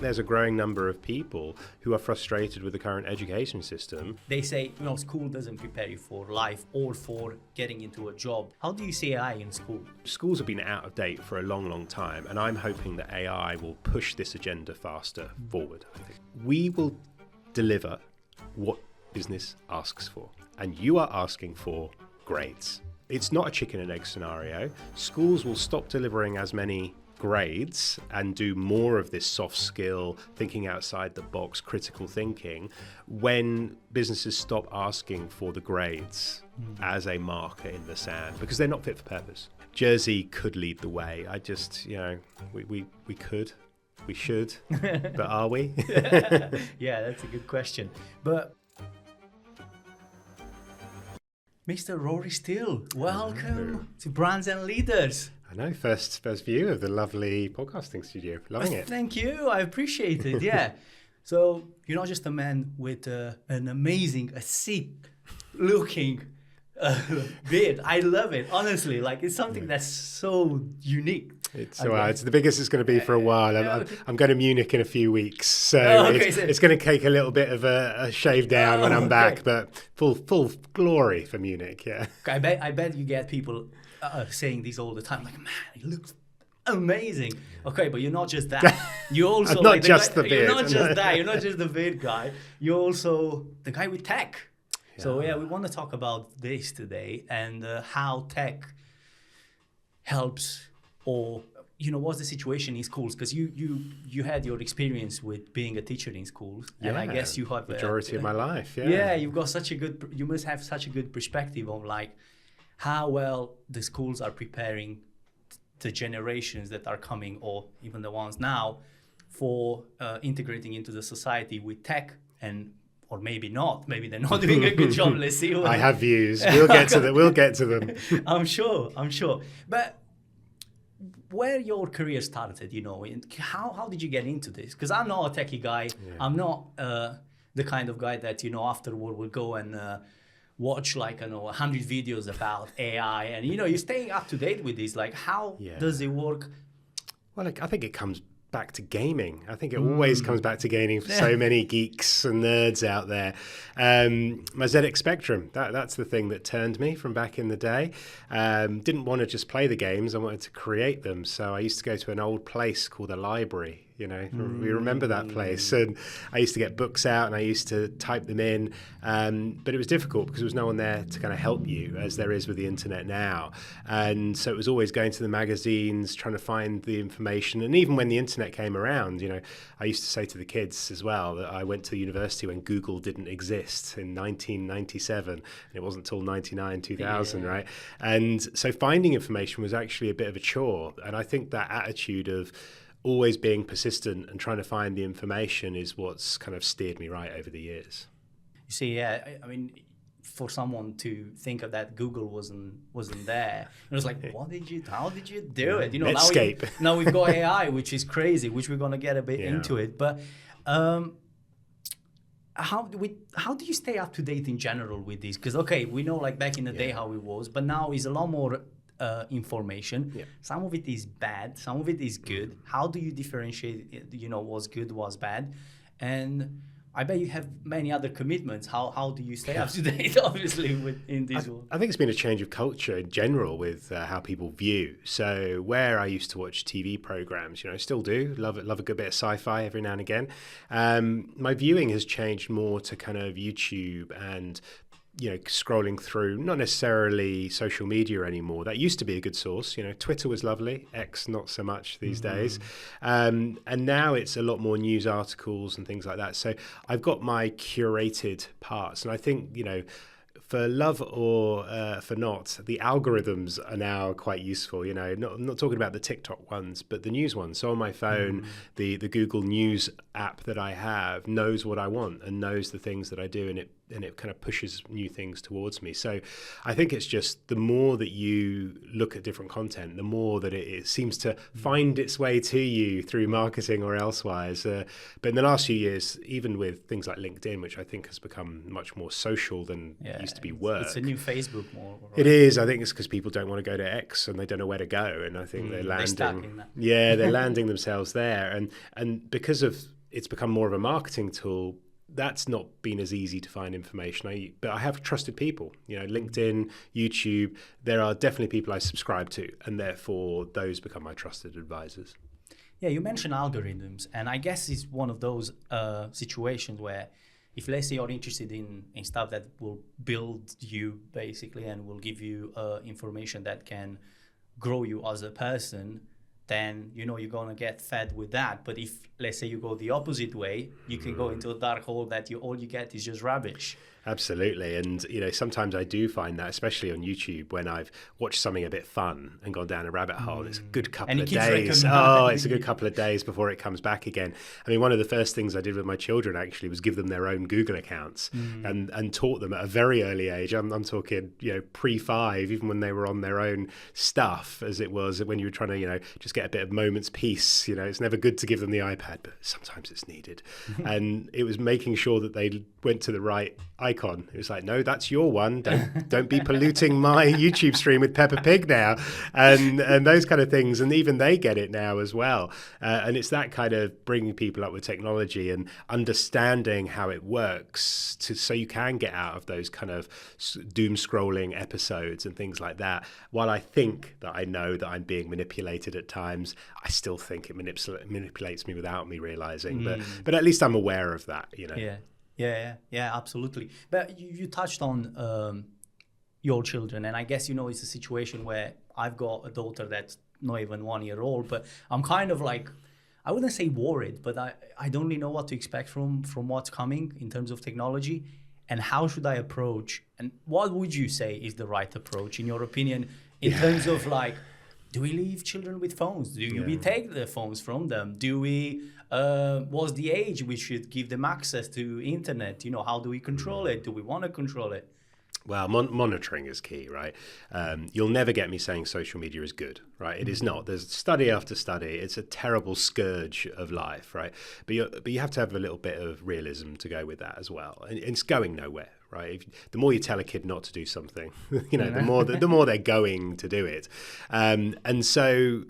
there's a growing number of people who are frustrated with the current education system. They say, school doesn't prepare you for life or for getting into a job. How do you see AI in school? Schools have been out of date for a long, long time, and I'm hoping that AI will push this agenda faster forward. I think we will deliver what business asks for, and you are asking for grades. It's not a chicken and egg scenario. Schools will stop delivering as many grades and do more of this soft skill, thinking outside the box, critical thinking, when businesses stop asking for the grades as a marker in the sand, because they're not fit for purpose. Jersey could lead the way. I just, we could, we should, but are we? Yeah, that's a good question. But Mr. Rory Steel, welcome to Brands and Leaders. I know, first view of the lovely podcasting studio. Loving it. Thank you. I appreciate it. Yeah. So you're not just a man with an amazing, sick-looking beard. I love it. Honestly, it's something that's so unique. It's the biggest it's going to be for a while. I'm going to Munich in a few weeks, so it's going to take a little bit of a shave down when I'm back, but full glory for Munich. Yeah. I bet you get people saying this all the time, like, man, it looks amazing. Okay, but you're not just that. You also not just the beard. You're not just that. You're not just the beard guy. You're also the guy with tech. Yeah. So we want to talk about this today and how tech helps, or what's the situation in schools? Because you had your experience with being a teacher in schools, and I guess you have majority of my life. Yeah, you must have such a good perspective on how well the schools are preparing the generations that are coming, or even the ones now, for integrating into the society with tech, or maybe not. Maybe they're not doing a good job. Let's see. I have views. We'll get to them. We'll get to them. I'm sure. But where your career started, how did you get into this? Because I'm not a techie guy. Yeah. I'm not the kind of guy that afterward will go and watch 100 videos about AI, and you're staying up to date with this. How does it work? Well, I think it comes back to gaming. I think it always comes back to gaming for so many geeks and nerds out there. My ZX Spectrum, that's the thing that turned me from back in the day. Didn't want to just play the games, I wanted to create them. So I used to go to an old place called a library. We remember that place, and I used to get books out and I used to type them in, but it was difficult because there was no one there to kind of help you, as there is with the internet now. And so it was always going to the magazines, trying to find the information. And even when the internet came around, I used to say to the kids as well that I went to university when Google didn't exist in 1997, and it wasn't until 99, 2000, right? And so finding information was actually a bit of a chore. And I think that attitude of always being persistent and trying to find the information is what's kind of steered me right over the years. You see, I mean, for someone to think of that, Google wasn't there. It was like, how did you do it? Netscape. Now we've got AI, which is crazy, which we're gonna get a bit into it. But how do you stay up to date in general with this? Because we know back in the day how it was, but now is a lot more information. Yeah. Some of it is bad, some of it is good. How do you differentiate, what's good, what's bad? And I bet you have many other commitments. How do you stay up to date, obviously, in this world? I think it's been a change of culture in general with how people view. So where I used to watch TV programs, still do, love a good bit of sci-fi every now and again. My viewing has changed more to kind of YouTube and scrolling through, not necessarily social media anymore. That used to be a good source. Twitter was lovely, X not so much these days. And now it's a lot more news articles and things like that. So I've got my curated parts. And I think, for love or for not, the algorithms are now quite useful. I'm not talking about the TikTok ones, but the news ones. So on my phone, the Google News app that I have knows what I want and knows the things that I do, and it kind of pushes new things towards me. So I think it's just the more that you look at different content, the more that it seems to find its way to you through marketing or elsewise. But in the last few years, even with things like LinkedIn, which I think has become much more social than it used to be work. It's a new Facebook more. Right? It is. I think it's because people don't want to go to X and they don't know where to go. And I think they're landing. They're landing themselves there. And because of it's become more of a marketing tool, that's not been as easy to find information. But I have trusted people, LinkedIn, YouTube. There are definitely people I subscribe to, and therefore those become my trusted advisors. Yeah, you mentioned algorithms, and I guess it's one of those situations where if, let's say, you're interested in stuff that will build you basically and will give you information that can grow you as a person, then you're going to get fed with that. But if, let's say, you go the opposite way, you can go into a dark hole that all you get is just rubbish. Absolutely. And, sometimes I do find that, especially on YouTube, when I've watched something a bit fun and gone down a rabbit hole, it's a good couple of days. Oh, it's a good couple of days before it comes back again. I mean, one of the first things I did with my children actually was give them their own Google accounts and taught them at a very early age. I'm talking, pre-5, even when they were on their own stuff, as it was when you were trying to, just get a bit of moment's peace. It's never good to give them the iPad, but sometimes it's needed. And it was making sure that they went to the right icon. It was like, no, that's your one. Don't be polluting my YouTube stream with Peppa Pig now, and those kind of things. And even they get it now as well. And it's that kind of bringing people up with technology and understanding how it works, so you can get out of those kind of doom scrolling episodes and things like that. While I think that I know that I'm being manipulated at times, I still think it manipulates me without me realizing. But at least I'm aware of that. Yeah, absolutely. But you touched on your children, and I guess it's a situation where I've got a daughter that's not even 1 year old, but I'm kind of like, I wouldn't say worried, but I don't really know what to expect from what's coming in terms of technology, and how should I approach, and what would you say is the right approach in your opinion in terms of like, do we leave children with phones? Do we take the phones from them? Do we, what's the age we should give them access to internet? How do we control it? Do we want to control it? Well, monitoring is key, right? You'll never get me saying social media is good, right? It is not. There's study after study. It's a terrible scourge of life, right? But you have to have a little bit of realism to go with that as well. And it's going nowhere, right? The more you tell a kid not to do something, the more they're going to do it. And so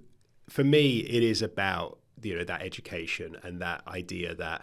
for me, it is about that education and that idea that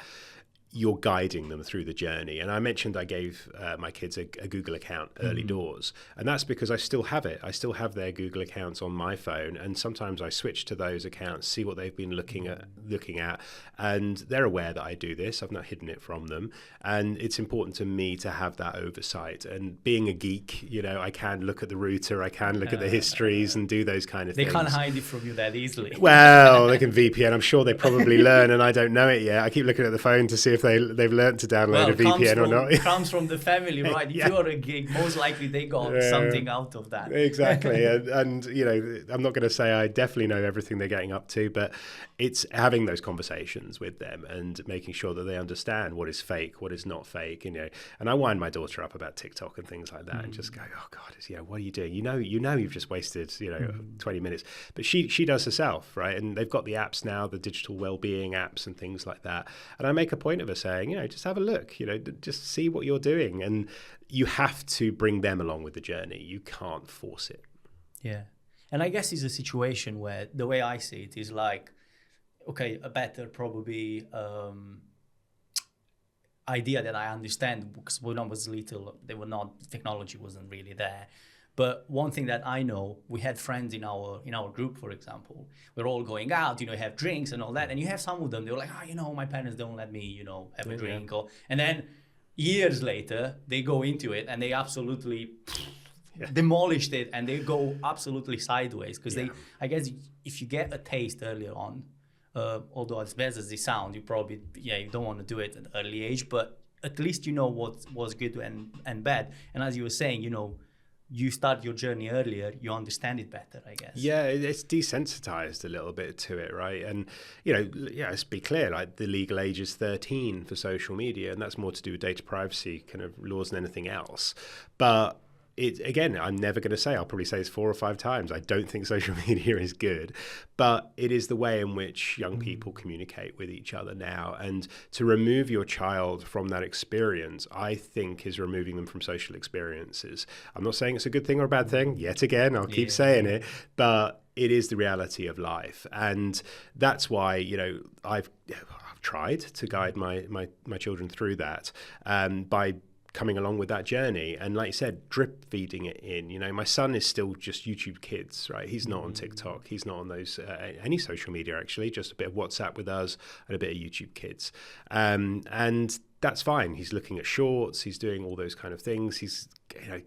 you're guiding them through the journey. And I mentioned I gave my kids a Google account early doors, and that's because I still have it. I still have their Google accounts on my phone, and sometimes I switch to those accounts, see what they've been looking at, and they're aware that I do this. I've not hidden it from them, and it's important to me to have that oversight. And being a geek, I can look at the router, I can look at the histories and do those kind of things. They can't hide it from you that easily. Well, they can VPN. I'm sure they probably learn, and I don't know it yet. I keep looking at the phone to see if they've learned to download a VPN or not. It comes from the family, right? If you're a geek, most likely they got something out of that. Exactly. and I'm not going to say I definitely know everything they're getting up to, but it's having those conversations with them and making sure that they understand what is fake, what is not fake. And I wind my daughter up about TikTok and things like that, and just go, oh God, what are you doing? You've just wasted 20 minutes. But she does herself, right? And they've got the apps now, the digital well-being apps and things like that. And I make a point of her saying, just have a look, just see what you're doing. And you have to bring them along with the journey. You can't force it. Yeah. And I guess it's a situation where the way I see it is like, okay, a better probably idea that I understand, because when I was little, technology wasn't really there. But one thing that I know, we had friends in our group, for example. We're all going out, have drinks and all that. And you have some of them, they're like, my parents don't let me, have a drink. And then years later, they go into it and they absolutely demolished it, and they go absolutely sideways. Because I guess if you get a taste earlier on, although as bad as it sounds, you probably, you don't want to do it at an early age, but at least you know what's good and bad. And as you were saying, you start your journey earlier, you understand it better, I guess. Yeah, it's desensitized a little bit to it, right? And, let's be clear, like the legal age is 13 for social media, and that's more to do with data privacy kind of laws than anything else. But again, I'm never going to say, I'll probably say this 4 or 5 times, I don't think social media is good, but it is the way in which young people communicate with each other now. And to remove your child from that experience, I think, is removing them from social experiences. I'm not saying it's a good thing or a bad thing. Yet again, I'll keep saying it, but it is the reality of life. And that's why, I've tried to guide my children through that by coming along with that journey, and like you said, drip feeding it in. My son is still just YouTube Kids, right? He's not on TikTok, he's not on those any social media actually, just a bit of WhatsApp with us and a bit of YouTube Kids, and that's fine. He's looking at shorts, he's doing all those kind of things, he's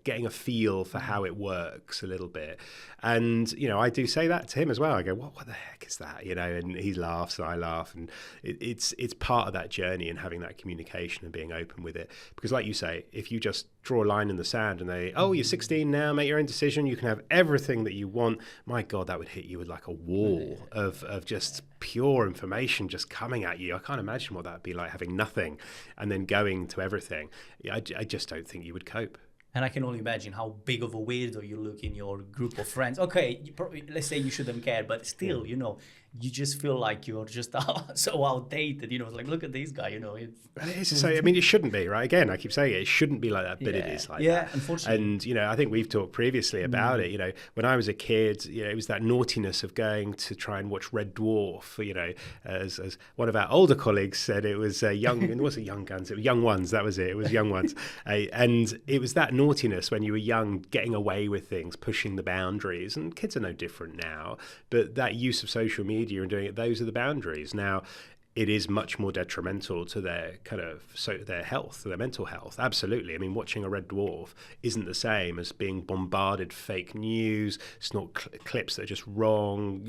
getting a feel for how it works a little bit. And I do say that to him as well. I go, what the heck is that? And he laughs and I laugh, and it's part of that journey and having that communication and being open with it. Because like you say, if you just draw a line in the sand and you're 16 now, make your own decision, you can have everything that you want, my God, that would hit you with like a wall of just pure information just coming at you. I can't imagine what that would be like, having nothing and then going to everything. I just don't think you would cope. And I can only imagine how big of a weirdo you look in your group of friends. Okay, let's say you shouldn't care, but still, you just feel like you're just so outdated. It's like, look at this guy. It shouldn't be, right? Again, I keep saying it shouldn't be like that, but it is like that. Yeah, unfortunately. And I think we've talked previously about it. When I was a kid, it was that naughtiness of going to try and watch Red Dwarf. As one of our older colleagues said, it was young. It wasn't Young Guns. It was Young Ones. That was it. It was Young Ones. And it was that naughtiness when you were young, getting away with things, pushing the boundaries. And kids are no different now. But that use of social media and doing it, those are the boundaries. Now, it is much more detrimental to their their health, their mental health. Absolutely. Watching a Red Dwarf isn't the same as being bombarded fake news, snort clips that are just wrong,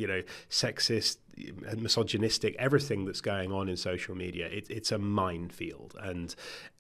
sexist, misogynistic, everything that's going on in social media. It's a minefield. And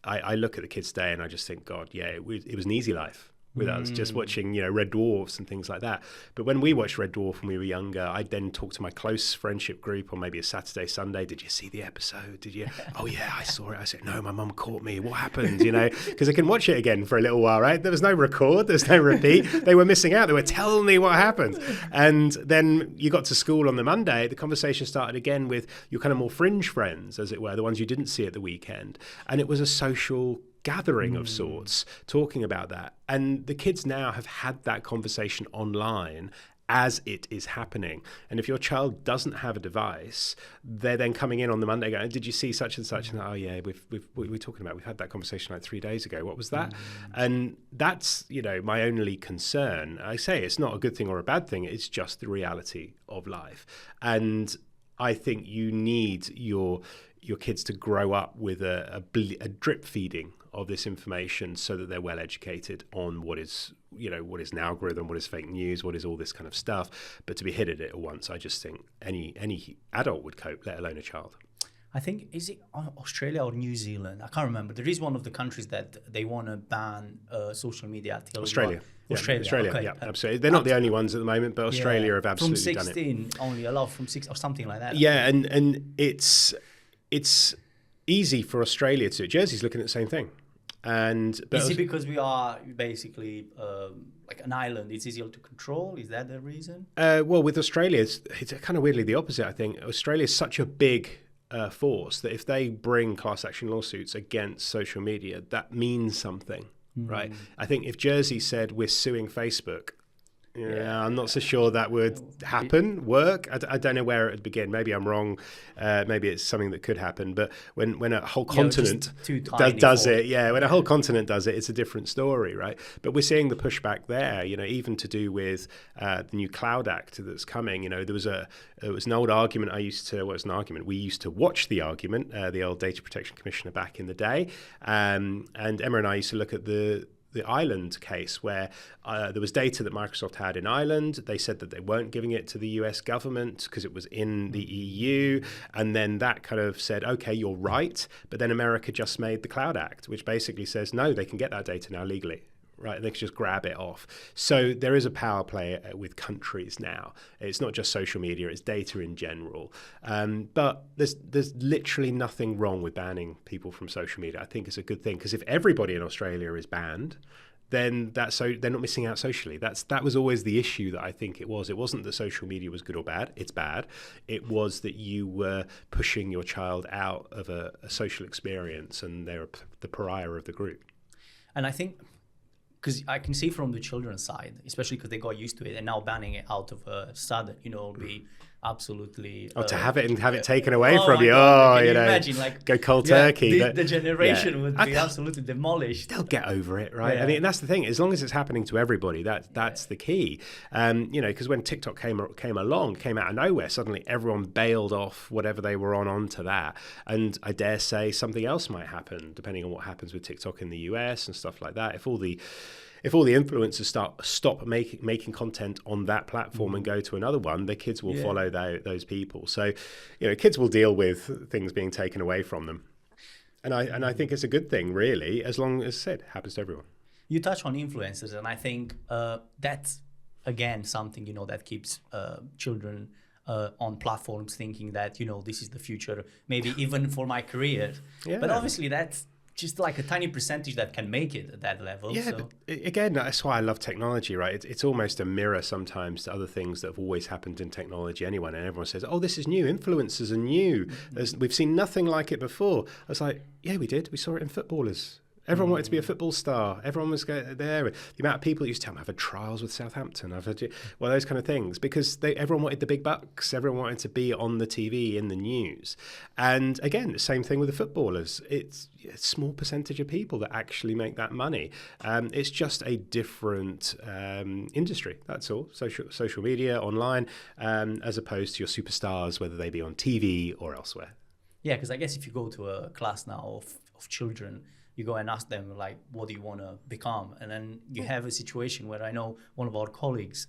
I look at the kids today and I just think, God, it was an easy life with us, just watching, Red Dwarfs and things like that. But when we watched Red Dwarf when we were younger, I'd then talk to my close friendship group on maybe a Saturday, Sunday. Did you see the episode? Did you? Oh yeah, I saw it. I said, no, my mum caught me. What happened? Because I can watch it again for a little while, right? There was no record, there's no repeat. They were missing out. They were telling me what happened. And then you got to school on the Monday, the conversation started again with your kind of more fringe friends, as it were, the ones you didn't see at the weekend. And it was a social gathering of sorts, talking about that. And the kids now have had that conversation online as it is happening. And if your child doesn't have a device, they're then coming in on the Monday going, did you see such and such? And oh yeah, we're talking about, we've had that conversation like 3 days ago. What was that? And that's, my only concern. I say it's not a good thing or a bad thing. It's just the reality of life. And I think you need your kids to grow up with a drip feeding of this information so that they're well educated on what is an algorithm, what is fake news, what is all this kind of stuff. But to be hit at it at once, I just think any adult would cope, let alone a child. I think, is it Australia or New Zealand? I can't remember. There is one of the countries that they want to ban social media till Australia. Australia, okay. Yeah, absolutely. They're not the only ones at the moment, but Australia have absolutely done it. From 16, only allowed from 6 or something like that. Yeah, and it's easy for Australia to do. Jersey's looking at the same thing. But is it because we are basically like an island? It's easier to control? Is that the reason? Well, with Australia, it's kind of weirdly the opposite, I think. Australia is such a big force that if they bring class action lawsuits against social media, that means something, right? I think if Jersey said we're suing Facebook, I'm not so sure that would work. I don't know where it would begin. Maybe I'm wrong. Maybe it's something that could happen. But when a whole continent does it, when a whole continent does it, it's a different story, right? But we're seeing the pushback there, even to do with the new Cloud Act that's coming. There was an old argument we used to watch the argument, the old Data Protection Commissioner back in the day. And Emma and I used to look at the Ireland case where there was data that Microsoft had in Ireland. They said that they weren't giving it to the US government because it was in the EU. And then that kind of said, okay, you're right. But then America just made the Cloud Act, which basically says, no, they can get that data now legally. Right, they can just grab it off. So there is a power play with countries now. It's not just social media; it's data in general. But there's literally nothing wrong with banning people from social media. I think it's a good thing because if everybody in Australia is banned, then they're not missing out socially. That was always the issue that I think it was. It wasn't that social media was good or bad. It's bad. It was that you were pushing your child out of a social experience, and they're the pariah of the group. And I think, because I can see from the children's side, especially because they got used to it, and now banning it out of a sudden, absolutely. To have it and have it taken away from you. God, can you you know, imagine, like, go cold turkey. The generation would be absolutely demolished. They'll get over it, right? Yeah. I mean, that's the thing. As long as it's happening to everybody, that's the key. You know, because when TikTok came along, came out of nowhere, suddenly everyone bailed off whatever they were onto that. And I dare say something else might happen, depending on what happens with TikTok in the US and stuff like that. If all the influencers stop making content on that platform and go to another one, the kids will follow those people. So, you know, kids will deal with things being taken away from them. And I think it's a good thing, really, as long as, said, it happens to everyone. You touch on influencers, and I think that's, again, something, you know, that keeps children on platforms thinking that, you know, this is the future, maybe even for my career. Yeah. But obviously that's just like a tiny percentage that can make it at that level. Yeah, so. But again, that's why I love technology, right? It's almost a mirror sometimes to other things that have always happened in technology anyway. And everyone says, oh, this is new. Influencers are new. We've seen nothing like it before. I was like, yeah, we did. We saw it in footballers. Everyone wanted to be a football star. Everyone was there. The amount of people that used to tell me, I've had trials with Southampton. Those kind of things, because everyone wanted the big bucks. Everyone wanted to be on the TV, in the news. And again, the same thing with the footballers. It's a small percentage of people that actually make that money. It's just a different industry, that's all. Social media, online, as opposed to your superstars, whether they be on TV or elsewhere. Yeah, because I guess if you go to a class now of children, you go and ask them, like, what do you want to become? And then you have a situation where I know one of our colleagues,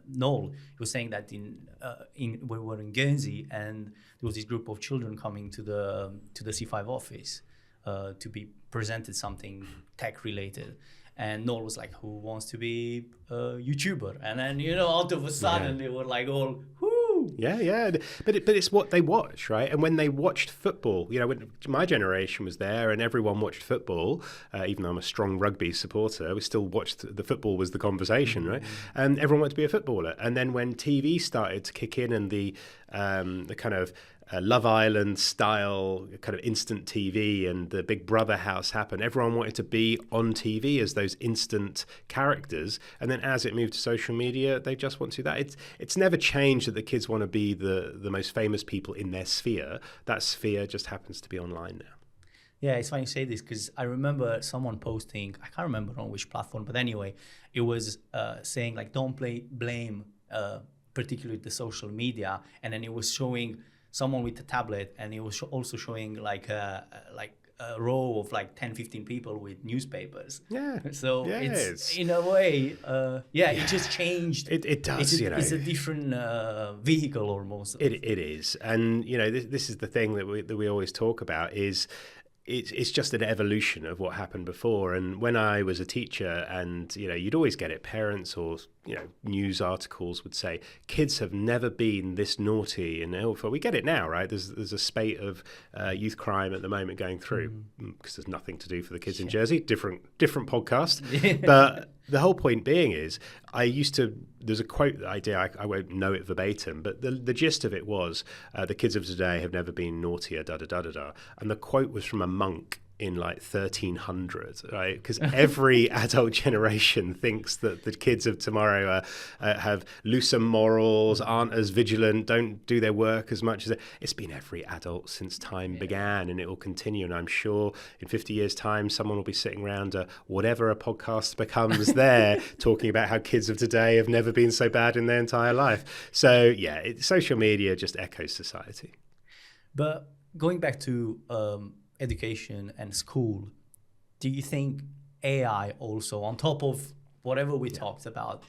Noel, he was saying that we were in Guernsey, and there was this group of children coming to the C5 office to be presented something tech related. And Noel was like, who wants to be a YouTuber? And then, you know, out of a sudden, they were like all, whoo! Yeah. But it's what they watch, right? And when they watched football, you know, when my generation was there and everyone watched football, even though I'm a strong rugby supporter, we still watched the football was the conversation, right? And everyone wanted to be a footballer. And then when TV started to kick in and the kind of Love Island style kind of instant TV and the Big Brother house happened, everyone wanted to be on TV as those instant characters. And then as it moved to social media, they just want to do that. It's never changed that the kids want to be the most famous people in their sphere. That sphere just happens to be online now. Yeah, it's funny you say this because I remember someone posting, I can't remember on which platform, but anyway, it was saying like, don't blame particularly the social media. And then it was showing someone with a tablet, and it was also showing like a row of like 10, 15 people with newspapers. Yeah. So it's in a way, it just changed. It does, It's a different vehicle almost. It is. And, you know, this is the thing that we always talk about is it's just an evolution of what happened before. And when I was a teacher, and, you know, you'd always get it, parents or, you know, news articles would say, kids have never been this naughty. And we get it now, right? There's a spate of youth crime at the moment going through because there's nothing to do for the kids in Jersey. Different podcast. But the whole point being is, there's a quote that I did, I won't know it verbatim, but the gist of it was, the kids of today have never been naughtier, da-da-da-da-da. And the quote was from a monk in like 1300, right? Because every adult generation thinks that the kids of tomorrow have looser morals, aren't as vigilant, don't do their work as much as it's been every adult since time began, and it will continue. And I'm sure in 50 years' time, someone will be sitting around whatever a podcast becomes there, talking about how kids of today have never been so bad in their entire life. So yeah, social media just echoes society. But going back to education and school, do you think AI also, on top of whatever we talked about,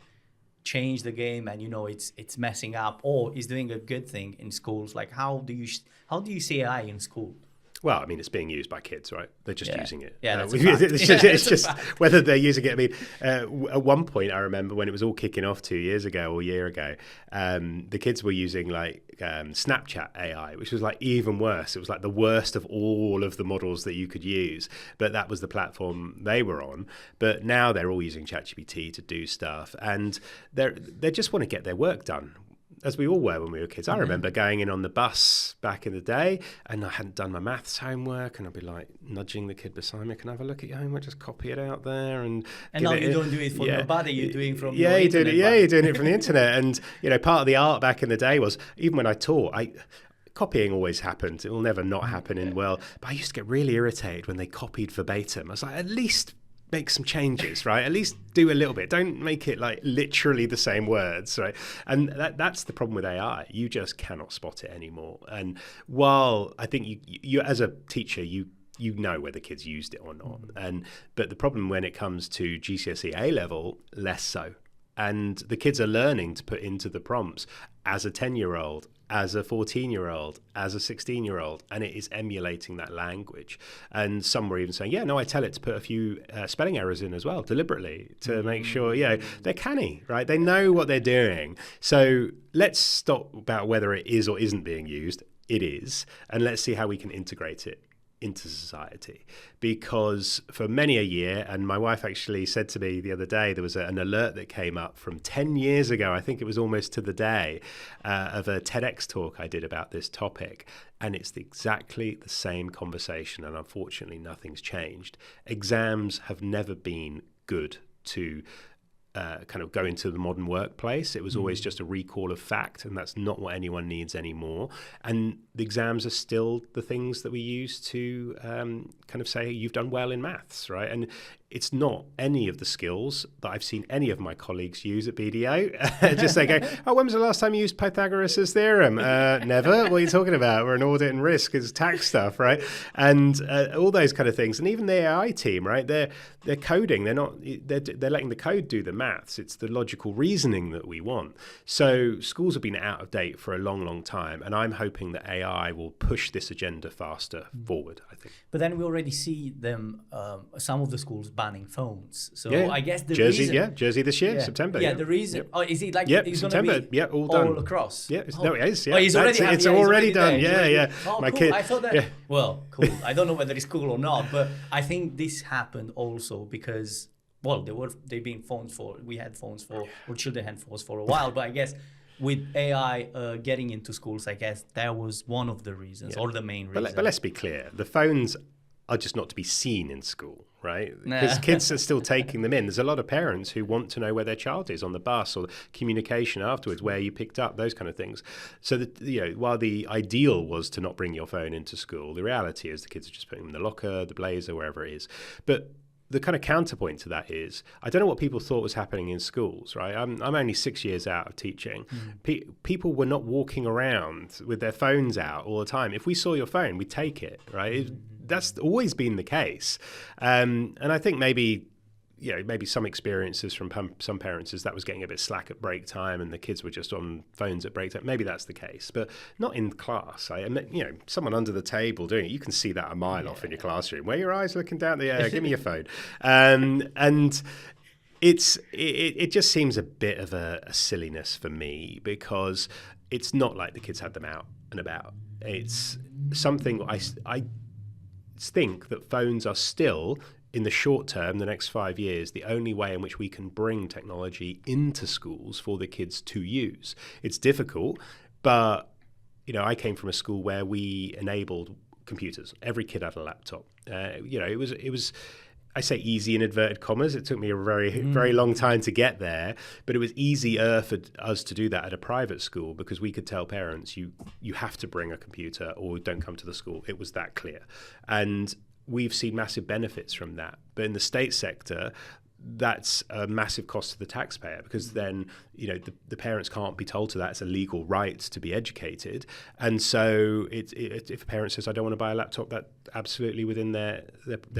change the game and, you know, it's messing up, or is doing a good thing in schools? Like, how do you see AI in school? Well, I mean, it's being used by kids, right? They're just using it. Yeah, that's it's just whether they're using it. I mean, at one point, I remember when it was all kicking off 2 years ago or a year ago, the kids were using like Snapchat AI, which was like even worse. It was like the worst of all of the models that you could use, but that was the platform they were on. But now they're all using ChatGPT to do stuff, and they just want to get their work done. as we all were when we were kids. I remember going in on the bus back in the day, and I hadn't done my maths homework, and I'd be like nudging the kid beside me, can I have a look at your homework, just copy it out there. And now you don't do it from your body, you're doing from your you're internet. you're doing it from the internet. And, part of the art back in the day was, even when I taught, copying always happened. It will never not happen in but I used to get really irritated when they copied verbatim. I was like, at least make some changes, right? At least do a little bit. Don't make it like literally the same words, right? And that's the problem with AI. You just cannot spot it anymore. And while I think you as a teacher, you know whether kids used it or not. But the problem when it comes to GCSE A level, less so. And the kids are learning to put into the prompts as a 10-year-old, as a 14-year-old, as a 16-year-old, and it is emulating that language. And some were even saying, I tell it to put a few spelling errors in as well, deliberately, to make sure, they're canny, right? They know what they're doing. So let's stop about whether it is or isn't being used. It is. And let's see how we can integrate it into society. Because for many a year, and my wife actually said to me the other day, there was an alert that came up from 10 years ago, I think it was almost to the day, of a TEDx talk I did about this topic. And it's exactly the same conversation, and unfortunately nothing's changed. Exams have never been good to kind of go into the modern workplace. It was always just a recall of fact, and that's not what anyone needs anymore. And the exams are still the things that we use to kind of say you've done well in maths, right? And it's not any of the skills that I've seen any of my colleagues use at BDO. Just they go, when was the last time you used Pythagoras' theorem? Never. What are you talking about? We're an audit and risk, it's tax stuff, right? And all those kind of things. And even the AI team, right? They're coding. They're letting the code do the maths. It's the logical reasoning that we want. So schools have been out of date for a long, long time. And I'm hoping that AI will push this agenda faster forward, I think. But then we already see them, some of the schools banning phones. So I guess the Jersey, reason... Jersey this year, September. The reason... Oh, is it like it's going September, to be all done. all across? Yeah, no, it is. Oh, it's already done. Yeah. Oh, My cool. kid... I thought that... Well, cool. I don't know whether it's cool or not, but I think this happened also because, they've been phones for... We had phones for... Or children had phones for a while, but I guess... With AI getting into schools, I guess that was one of the reasons, or the main reason. But let's be clear, the phones are just not to be seen in school, right? Because kids are still taking them in. There's a lot of parents who want to know where their child is on the bus, or communication afterwards, where you picked up, those kind of things. So that, while the ideal was to not bring your phone into school, the reality is the kids are just putting them in the locker, the blazer, wherever it is. But the kind of counterpoint to that is, I don't know what people thought was happening in schools, right? I'm only 6 years out of teaching. People were not walking around with their phones out all the time. If we saw your phone, we'd take it, right? That's always been the case. And I think maybe some experiences from some parents is that was getting a bit slack at break time and the kids were just on phones at break time. Maybe that's the case, but not in class. Someone under the table doing it, you can see that a mile off in your classroom. Where your eyes looking down the air, give me your phone. And it just seems a bit of a silliness for me, because it's not like the kids had them out and about. It's something I think that phones are still, in the short term, the next 5 years, the only way in which we can bring technology into schools for the kids to use. It's difficult, but I came from a school where we enabled computers. Every kid had a laptop. It was I say easy in inverted commas. It took me a very, very long time to get there, but it was easier for us to do that at a private school, because we could tell parents, you have to bring a computer or don't come to the school. It was that clear. And we've seen massive benefits from that. But in the state sector, that's a massive cost to the taxpayer, because then the parents can't be told to that. It's a legal right to be educated. And so if a parent says, I don't want to buy a laptop, that's absolutely within their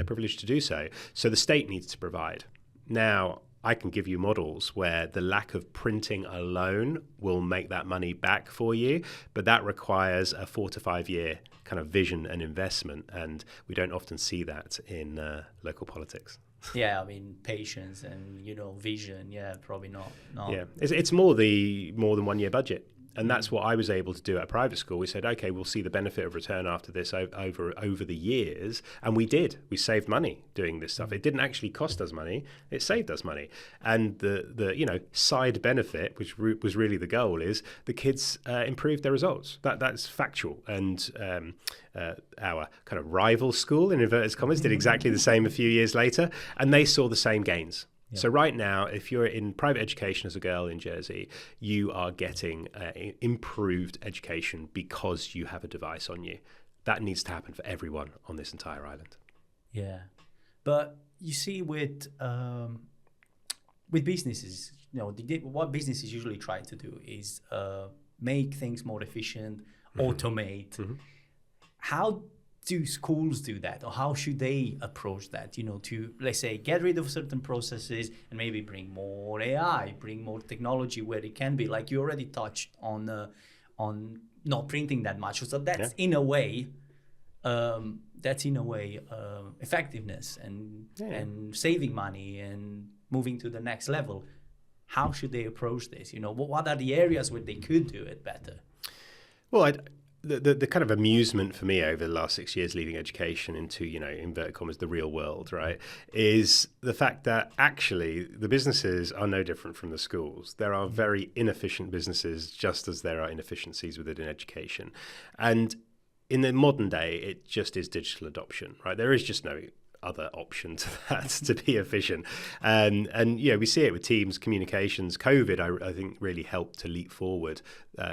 privilege to do so. So the state needs to provide. Now, I can give you models where the lack of printing alone will make that money back for you, but that requires a 4 to 5 year kind of vision and investment, and we don't often see that in local politics. Yeah, I mean, patience and vision. Yeah, probably not. Yeah, it's more than 1 year budget. And that's what I was able to do at a private school. We said, okay, we'll see the benefit of return after this over the years. And we did. We saved money doing this stuff. It didn't actually cost us money. It saved us money. And the side benefit, which was really the goal, is the kids improved their results. That's factual. And our kind of rival school, in inverted commas, did exactly the same a few years later. And they saw the same gains. Yeah. So right now, if you're in private education as a girl in Jersey, you are getting improved education because you have a device on you. That needs to happen for everyone on this entire island. Yeah, but you see, with businesses, what businesses usually try to do is make things more efficient, automate. Mm-hmm. How do schools do that, or how should they approach that, to, let's say, get rid of certain processes and maybe bring more AI, bring more technology where it can be, like you already touched on not printing that much. So that's in a way effectiveness and saving money and moving to the next level. How should they approach this? What are the areas where they could do it better? Well, the kind of amusement for me over the last 6 years leaving education into, inverted commas, the real world, right, is the fact that actually the businesses are no different from the schools. There are very inefficient businesses just as there are inefficiencies within education. And in the modern day, it just is digital adoption, right? There is just no other option to that to be efficient. And we see it with Teams, communications. COVID, I think, really helped to leap forward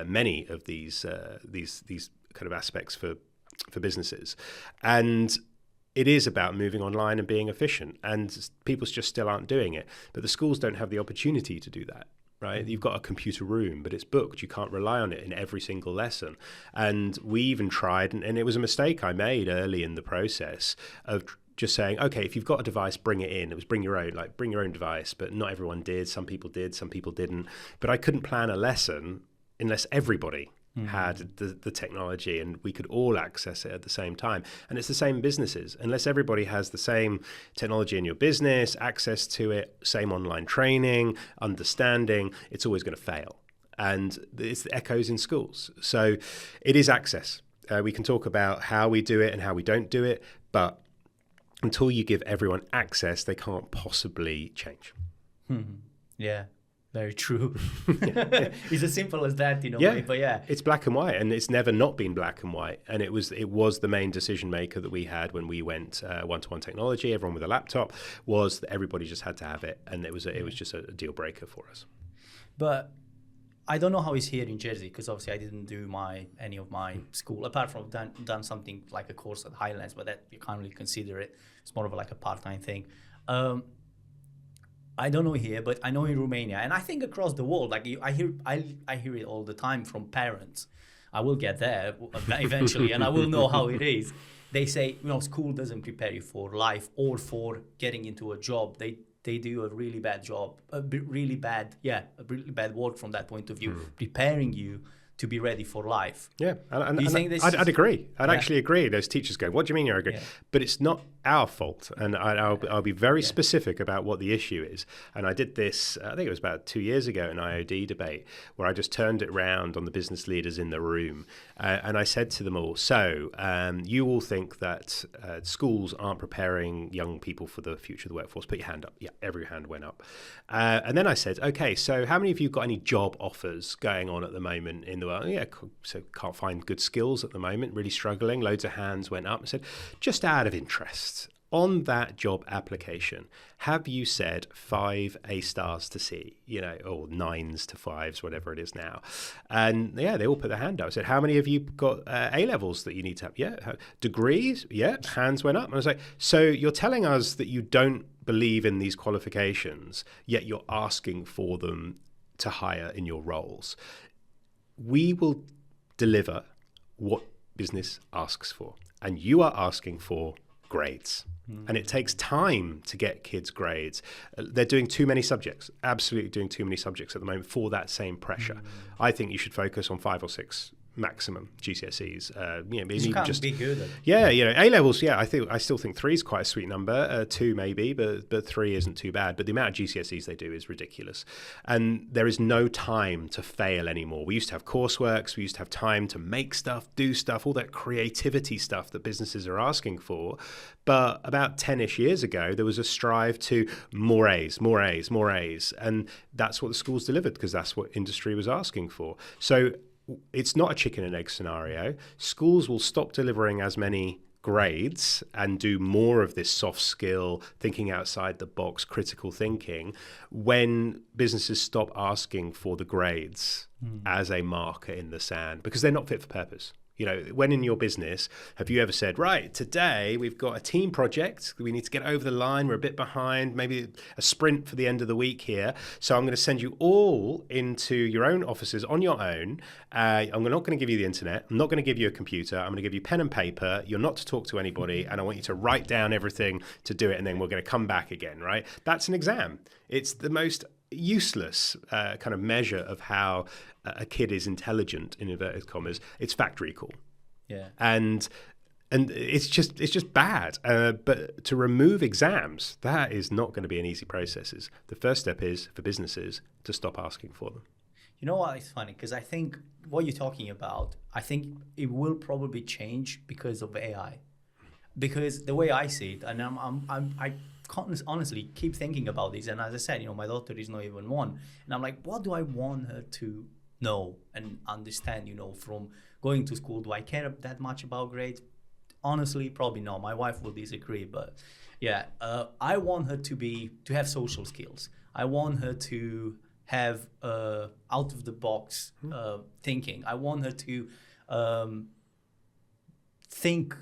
many of these kind of aspects for businesses. And it is about moving online and being efficient. And people just still aren't doing it. But the schools don't have the opportunity to do that. Right, you've got a computer room, but it's booked. You can't rely on it in every single lesson. And we even tried, and it was a mistake I made early in the process of just saying, okay, if you've got a device, bring it in. It was bring your own device, but not everyone did. Some people did, some people didn't. But I couldn't plan a lesson unless everybody had the technology and we could all access it at the same time. And it's the same in businesses. Unless everybody has the same technology in your business, access to it, same online training, understanding, it's always going to fail. And it's the echoes in schools. So it is access. We can talk about how we do it and how we don't do it, but until you give everyone access, they can't possibly change. Yeah. Very true. It's as simple as that, way, but it's black and white, and it's never not been black and white. And it was the main decision maker that we had when we went one-to-one technology. Everyone with a laptop was that everybody just had to have it, and it was just a deal breaker for us. But I don't know how it's here in Jersey, because obviously I didn't do any of my school apart from done something like a course at Highlands, but that you can't really consider it. It's more of like a part-time thing. I don't know here, but I know in Romania, and I think across the world, like I hear it all the time from parents. I will get there eventually, and I will know how it is. They say, school doesn't prepare you for life or for getting into a job. They do a really bad job, a really bad work from that point of view, preparing you to be ready for life. Yeah, and I'd agree. I'd actually agree. Those teachers go, "What do you mean you agree?" Yeah. But it's not our fault, and I'll be very specific about what the issue is. And I did this, I think it was about 2 years ago, an IOD debate, where I just turned it around on the business leaders in the room, and I said to them all, "So you all think that schools aren't preparing young people for the future of the workforce? Put your hand up." Yeah, every hand went up. And then I said, "Okay, so how many of you got any job offers going on at the moment in the world?" Yeah, so can't find good skills at the moment, really struggling. Loads of hands went up. I said, "Just out of interest, on that job application, have you said 5 A stars to C, or 9s to 5s, whatever it is now?" And they all put their hand up. I said, "How many of you got A levels that you need to have?" "Yeah." "Degrees?" "Yeah." Hands went up. And I was like, "So you're telling us that you don't believe in these qualifications, yet you're asking for them to hire in your roles. We will deliver what business asks for, and you are asking for grades." And it takes time to get kids grades. They're doing too many subjects, absolutely doing too many subjects at the moment for that same pressure. I think you should focus on 5 or 6 maximum GCSEs. You can't be good at it. Yeah, A levels. Yeah, I still think 3 is quite a sweet number. 2 maybe, but 3 isn't too bad. But the amount of GCSEs they do is ridiculous, and there is no time to fail anymore. We used to have courseworks. We used to have time to make stuff, do stuff, all that creativity stuff that businesses are asking for. But about 10-ish years ago, there was a strive to more A's, more A's, more A's, and that's what the schools delivered because that's what industry was asking for. So it's not a chicken and egg scenario. Schools will stop delivering as many grades and do more of this soft skill, thinking outside the box, critical thinking, when businesses stop asking for the grades as a marker in the sand, because they're not fit for purpose. When in your business, have you ever said, right, today we've got a team project. We need to get over the line. We're a bit behind, maybe a sprint for the end of the week here. So I'm going to send you all into your own offices on your own. I'm not going to give you the internet. I'm not going to give you a computer. I'm going to give you pen and paper. You're not to talk to anybody. And I want you to write down everything to do it. And then we're going to come back again, right? That's an exam. It's the most useless kind of measure of how a kid is intelligent, in inverted commas. It's fact recall. Yeah. And it's just bad. But to remove exams, that is not going to be an easy process. The first step is for businesses to stop asking for them. You know what? It's funny because I think what you're talking about, I think it will probably change because of AI. Because the way I see it, and I honestly keep thinking about this, and as I said, my daughter is not even 1, and I'm like, what do I want her to know and understand? From going to school, do I care that much about grades? Honestly, probably not. My wife will disagree, but yeah, I want her to have social skills. I want her to have out of the box thinking. I want her to think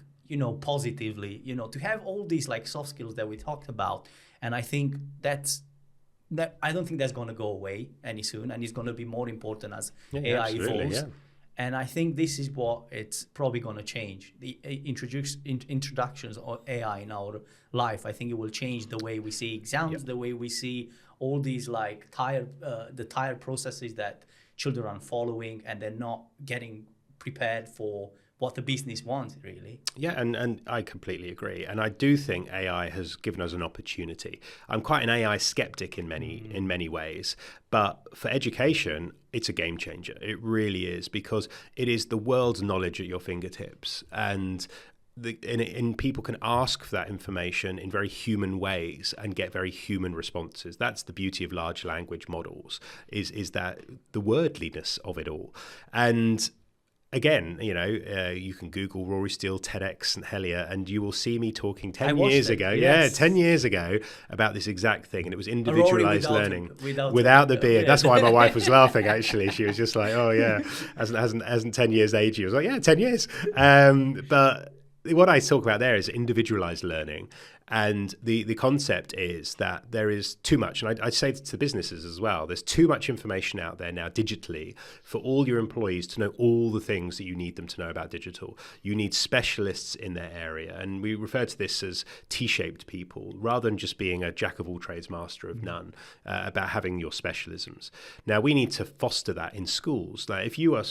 positively, to have all these like soft skills that we talked about. And I think that I don't think that's going to go away any soon, and it's going to be more important as AI evolves. Yeah. And I think this is what it's probably going to change. The introductions of AI in our life, I think it will change the way we see exams, the way we see all these like tired processes that children are following, and they're not getting prepared for what the business wants, really. Yeah, and I completely agree. And I do think AI has given us an opportunity. I'm quite an AI skeptic in many ways, but for education, it's a game changer. It really is, because it is the world's knowledge at your fingertips, and people can ask for that information in very human ways and get very human responses. That's the beauty of large language models, is that the wordliness of it all. And again, you can Google Rory Steel, TEDx and Helia, and you will see me talking 10 years ago. Yes. Yeah, 10 years ago about this exact thing. And it was individualized learning without the beard. Yeah. That's why my wife was laughing, actually. She was just like, oh, yeah, hasn't 10 years aged you? I was like, yeah, 10 years. But what I talk about there is individualized learning. And the concept is that there is too much, and I'd say to businesses as well, there's too much information out there now digitally for all your employees to know all the things that you need them to know about digital. You need specialists in their area, and we refer to this as T-shaped people, rather than just being a jack of all trades, master of none, about having your specialisms. Now, we need to foster that in schools. Now, if you are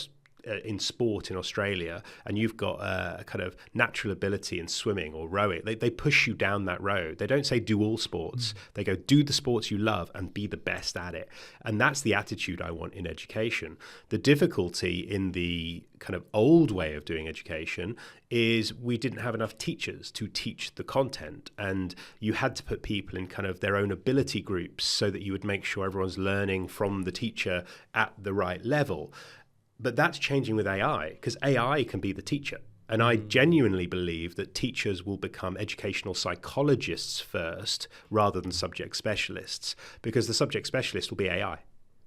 in sport in Australia and you've got a kind of natural ability in swimming or rowing, they push you down that road. They don't say do all sports. They go do the sports you love and be the best at it. And that's the attitude I want in education. The difficulty in the kind of old way of doing education is we didn't have enough teachers to teach the content, and you had to put people in kind of their own ability groups so that you would make sure everyone's learning from the teacher at the right level. But that's changing with AI, because AI can be the teacher. And I genuinely believe that teachers will become educational psychologists first rather than subject specialists, because the subject specialist will be AI.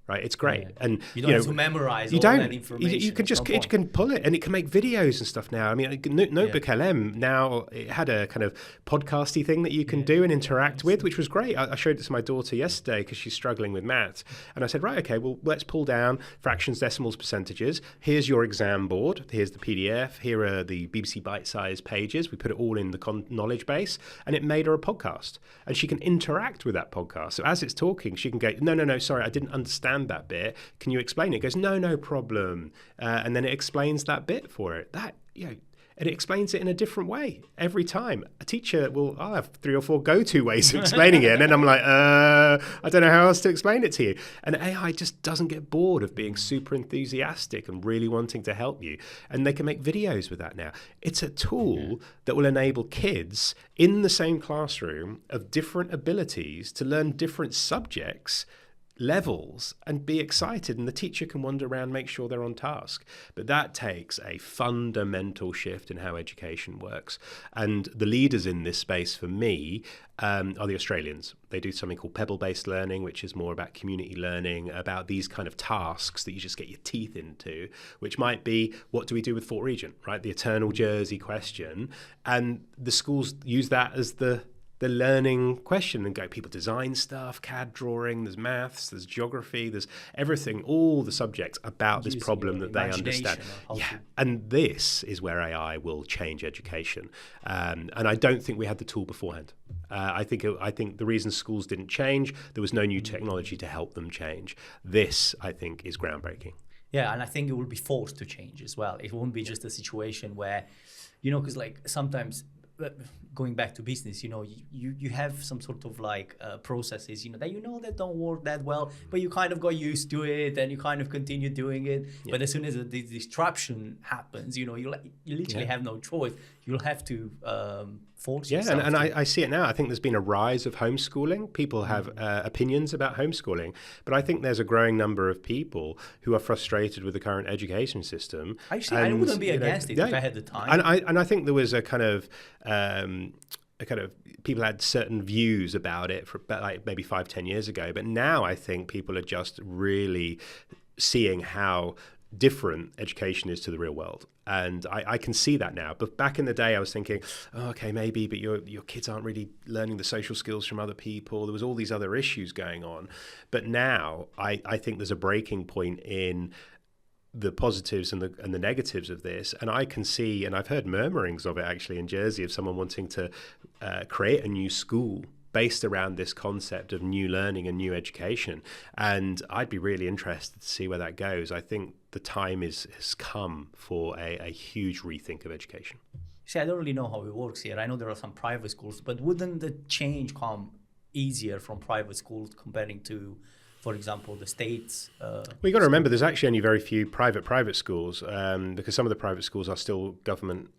Right, it's great, and you don't have to memorize all that information. You can pull it, and it can make videos and stuff now. I mean, Notebook LM now, it had a kind of podcasty thing that you can do and interact with, which was great. I showed it to my daughter yesterday because she's struggling with maths, and I said, right, okay, well, let's pull down fractions, decimals, percentages. Here's your exam board. Here's the PDF. Here are the BBC bite-sized pages. We put it all in the knowledge base, and it made her a podcast, and she can interact with that podcast. So as it's talking, she can go, no, sorry, I didn't understand understand that bit. Can you explain it? It goes, no problem. And then it explains that bit for it. And it explains it in a different way every time. A teacher I'll have 3 or 4 go-to ways of explaining it. And then I'm like, I don't know how else to explain it to you. And AI just doesn't get bored of being super enthusiastic and really wanting to help you. And they can make videos with that now. It's a tool that will enable kids in the same classroom of different abilities to learn different subjects, levels, and be excited, and the teacher can wander around, make sure they're on task. But that takes a fundamental shift in how education works. And the leaders in this space for me are the Australians. They do something called pebble-based learning, which is more about community learning, about these kind of tasks that you just get your teeth into, which might be, what do we do with Fort Regent, right? The eternal Jersey question. And the schools use that as the learning question, and people design stuff, CAD drawing, there's maths, there's geography, there's everything, all the subjects about this problem that they understand. And this is where AI will change education. And I don't think we had the tool beforehand. I think the reason schools didn't change, there was no new technology to help them change. This, I think, is groundbreaking. Yeah, and I think it will be forced to change as well. It won't be just a situation where, because like sometimes, going back to business, you have some sort of like processes, that don't work that well, but you kind of got used to it and you kind of continue doing it. Yeah. But as soon as the disruption happens, you literally have no choice. You'll have to force yourself. And I see it now. I think there's been a rise of homeschooling. People have opinions about homeschooling, but I think there's a growing number of people who are frustrated with the current education system. Actually, I wouldn't be against it if I had the time. And I think there was a kind of people had certain views about it for like maybe 5-10 years ago, but now I think people are just really seeing how different education is to the real world. And I can see that now. But back in the day, I was thinking, okay, maybe, but your kids aren't really learning the social skills from other people. There was all these other issues going on. But now I think there's a breaking point in the positives and the negatives of this. And I can see, and I've heard murmurings of it actually in Jersey, of someone wanting to create a new school based around this concept of new learning and new education. And I'd be really interested to see where that goes. I think the time has come for a huge rethink of education. See, I don't really know how it works here. I know there are some private schools, but wouldn't the change come easier from private schools comparing to, for example, the states? Well, you got to remember, there's actually only very few private schools because some of the private schools are still government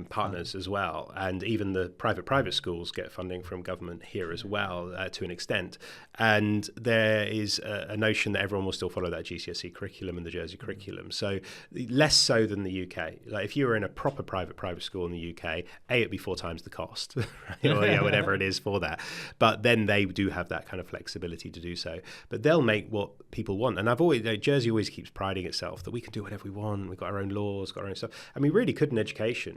partners as well, and even the private schools get funding from government here as well to an extent. And there is a notion that everyone will still follow that GCSE curriculum and the Jersey curriculum. So less so than the UK. Like if you were in a proper private school in the UK, it'd be 4 times the cost, or whatever it is for that. But then they do have that kind of flexibility to do so. But they'll make what people want. And Jersey always keeps priding itself that we can do whatever we want. We've got our own laws, got our own stuff. And we really could in education.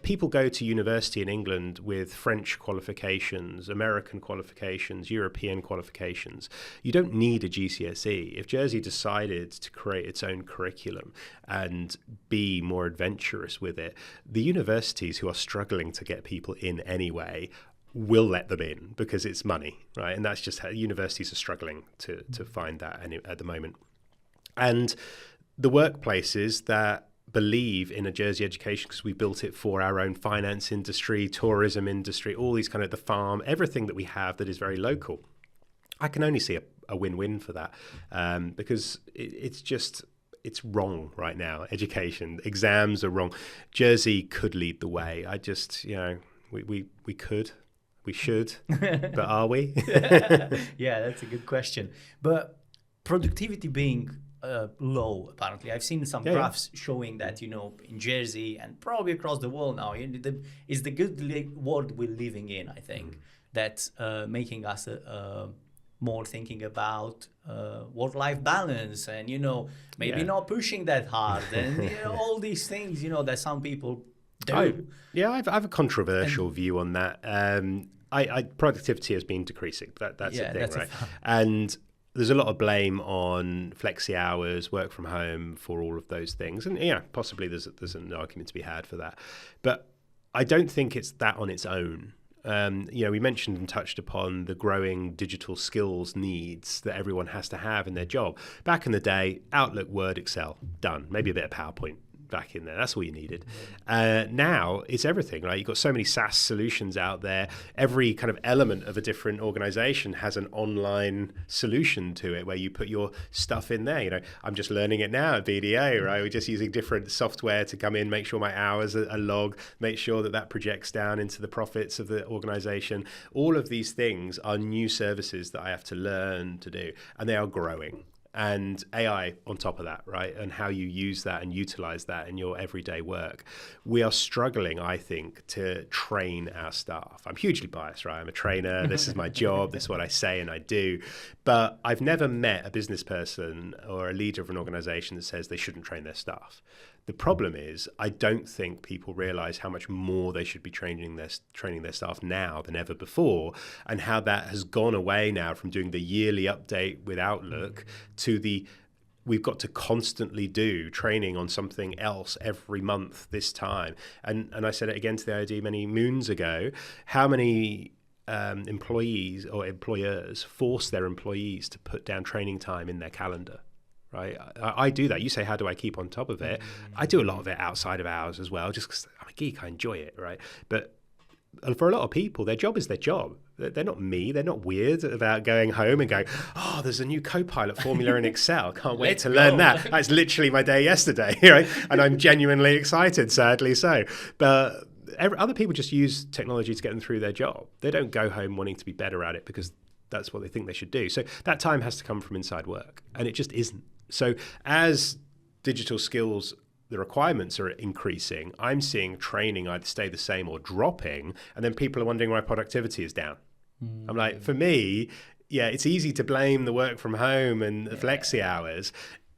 People go to university in England with French qualifications, American qualifications, European qualifications. You don't need a GCSE. If Jersey decided to create its own curriculum and be more adventurous with it, the universities who are struggling to get people in anyway will let them in because it's money, right? And that's just how universities are struggling to find that at the moment. And the workplaces that believe in a Jersey education, because we built it for our own finance industry, tourism industry, all these kind of the farm, everything that we have that is very local, I can only see a win-win for that because it's wrong right now. Education, exams are wrong. Jersey could lead the way. We could. We should, but are we? Yeah, that's a good question. But productivity being low, apparently. I've seen some graphs showing that, in Jersey and probably across the world now, is the good world we're living in, I think, that's making us more thinking about work-life balance and, maybe not pushing that hard and, all these things, that some people do. I have a controversial view on that. Productivity has been decreasing. That's the thing, right? And there's a lot of blame on flexi hours, work from home for all of those things. And possibly there's an argument to be had for that. But I don't think it's that on its own. We mentioned and touched upon the growing digital skills needs that everyone has to have in their job. Back in the day, Outlook, Word, Excel, done. Maybe a bit of PowerPoint back in there. That's all you needed. Now it's everything, right? You've got so many SaaS solutions out there. Every kind of element of a different organization has an online solution to it where you put your stuff in there. I'm just learning it now at BDO, right? We're just using different software to come in, make sure my hours are logged, make sure that projects down into the profits of the organization. All of these things are new services that I have to learn to do, and they are growing. And AI on top of that, right? And how you use that and utilize that in your everyday work. We are struggling, I think, to train our staff. I'm hugely biased, right? I'm a trainer. This is my job. This is what I say and I do. But I've never met a business person or a leader of an organization that says they shouldn't train their staff. The problem is, I don't think people realize how much more they should be training their staff now than ever before, and how that has gone away now from doing the yearly update with Outlook to we've got to constantly do training on something else every month this time. And I said it again to the IOD many moons ago, how many employees or employers force their employees to put down training time in their calendar? Right, I do that. You say, how do I keep on top of it? I do a lot of it outside of hours as well, just because I'm a geek, I enjoy it, right? But for a lot of people, their job is their job. They're not me. They're not weird about going home and going, oh, there's a new Copilot formula in Excel. Can't wait to learn that. That's literally my day yesterday, right? And I'm genuinely excited, sadly so. But other people just use technology to get them through their job. They don't go home wanting to be better at it because that's what they think they should do. So that time has to come from inside work, and it just isn't. So as digital skills, the requirements are increasing, I'm seeing training either stay the same or dropping, and then people are wondering why productivity is down. I'm like, for me, it's easy to blame the work from home and the flexi hours,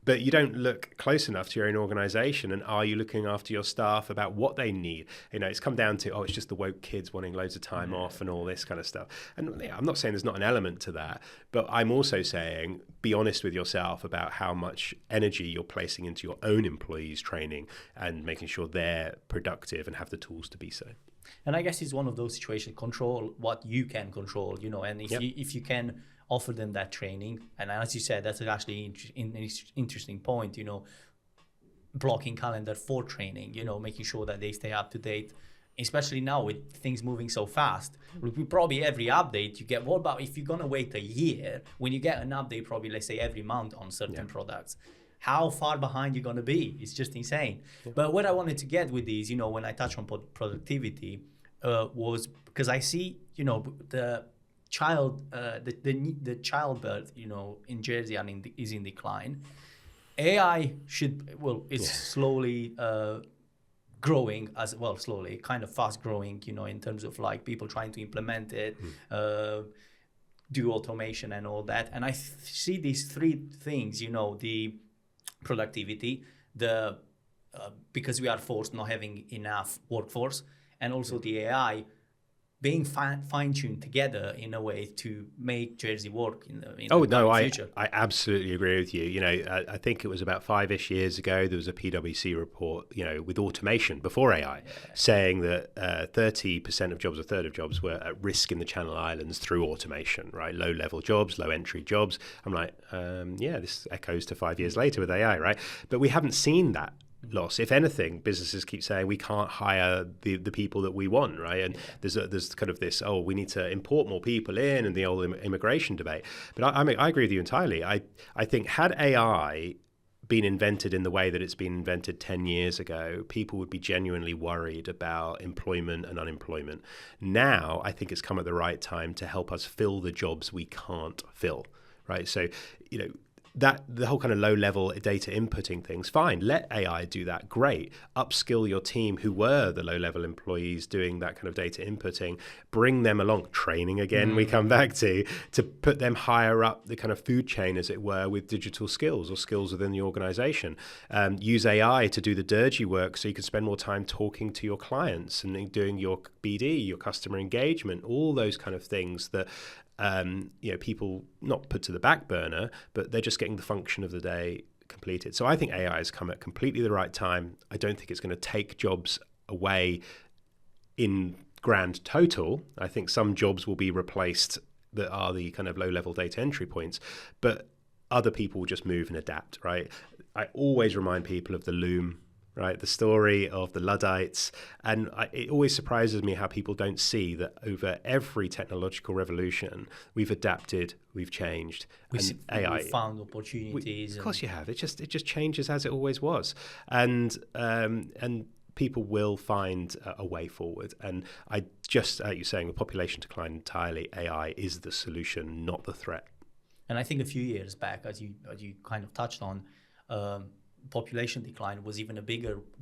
but you don't look close enough to your own organization. And are you looking after your staff about what they need? It's come down to, it's just the woke kids wanting loads of time off and all this kind of stuff. And I'm not saying there's not an element to that, but I'm also saying be honest with yourself about how much energy you're placing into your own employees' training and making sure they're productive and have the tools to be so. And I guess it's one of those situations, control what you can control, and if you can offer them that training. And as you said, that's actually an interesting point, blocking calendar for training, making sure that they stay up to date, especially now with things moving so fast. Probably every update you get, what about if you're going to wait a year, when you get an update, probably let's say every month on certain products, how far behind you're going to be? It's just insane. But what I wanted to get with these, when I touch on productivity, was because I see, the childbirth, in Jersey is in decline. AI is slowly growing as well, kind of fast growing, in terms of like people trying to implement it, do automation and all that. And I see these three things, the productivity, because we are forced not having enough workforce, and also the AI being fine-tuned together in a way to make Jersey work in the future. I absolutely agree with you. I think it was about 5-ish years ago, there was a PwC report, with automation before AI, saying that 30% of jobs, a third of jobs, were at risk in the Channel Islands through automation, right? Low-level jobs, low-entry jobs. I'm like, this echoes to 5 years later with AI, right? But we haven't seen that loss. If anything, businesses keep saying we can't hire the people that we want, right? And there's kind of this, we need to import more people in, and the old immigration debate. But I agree with you entirely. I think had AI been invented in the way that it's been invented 10 years ago, people would be genuinely worried about employment and unemployment. Now, I think it's come at the right time to help us fill the jobs we can't fill, right? So, that the whole kind of low-level data inputting things, fine, let AI do that, great. Upskill your team who were the low-level employees doing that kind of data inputting, bring them along, training again, we come back to put them higher up the kind of food chain, as it were, with digital skills or skills within the organization. Use AI to do the dirty work so you can spend more time talking to your clients and doing your BD, your customer engagement, all those kind of things that people not put to the back burner, but they're just getting the function of the day completed. So I think AI has come at completely the right time. I don't think it's going to take jobs away in grand total, I think some jobs will be replaced that are the kind of low-level data entry points, but other people will just move and adapt, right? I always remind people of the loom, right? The story of the Luddites. And it always surprises me how people don't see that over every technological revolution, we've adapted, we've changed. We found opportunities. Of course you have. It just changes as it always was. And people will find a way forward. And I just, you're saying, the population decline entirely, AI is the solution, not the threat. And I think a few years back, as you kind of touched on, population decline was even a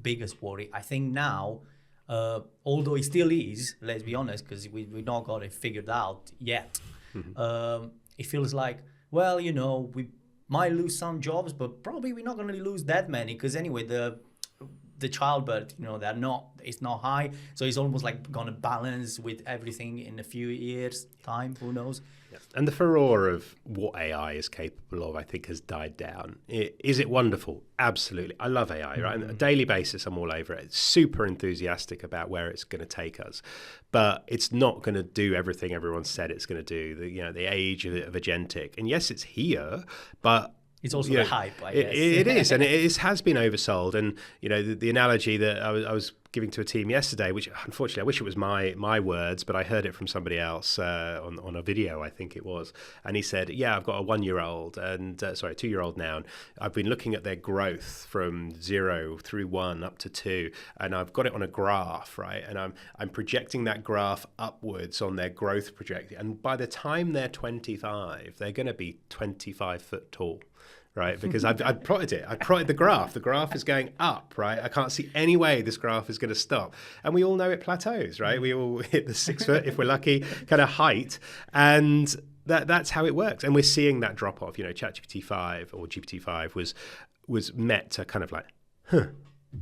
biggest worry. I think now, although it still is, let's be honest, because we've not got it figured out yet, it feels like, well, we might lose some jobs, but probably we're not going to lose that many, because anyway, the childbirth, it's not high, so it's almost like going to balance with everything in a few years' time. Who knows? Yeah. And the furore of what AI is capable of, I think, has died down. Is it wonderful? Absolutely. I love AI, right? On a daily basis, I'm all over it. Super enthusiastic about where it's going to take us, but it's not going to do everything everyone said it's going to do. The age of agentic, and yes, it's here, but it's also the hype, I guess. It is, and it has been oversold. And the analogy that I was giving to a team yesterday, which unfortunately I wish it was my words, but I heard it from somebody else on a video, I think it was. And he said, "Yeah, I've got a 1-year-old and 2-year-old now. And I've been looking at their growth from 0 through 1 up to 2, and I've got it on a graph, right? And I'm projecting that graph upwards on their growth projector. And by the time they're 25, they're going to be 25 foot tall." Right, because I've plotted it. I plotted the graph. The graph is going up, right? I can't see any way this graph is going to stop. And we all know it plateaus, right? We all hit the 6 foot, if we're lucky, kind of height. And that's how it works. And we're seeing that drop off. ChatGPT 5 or GPT-5 was met to kind of like,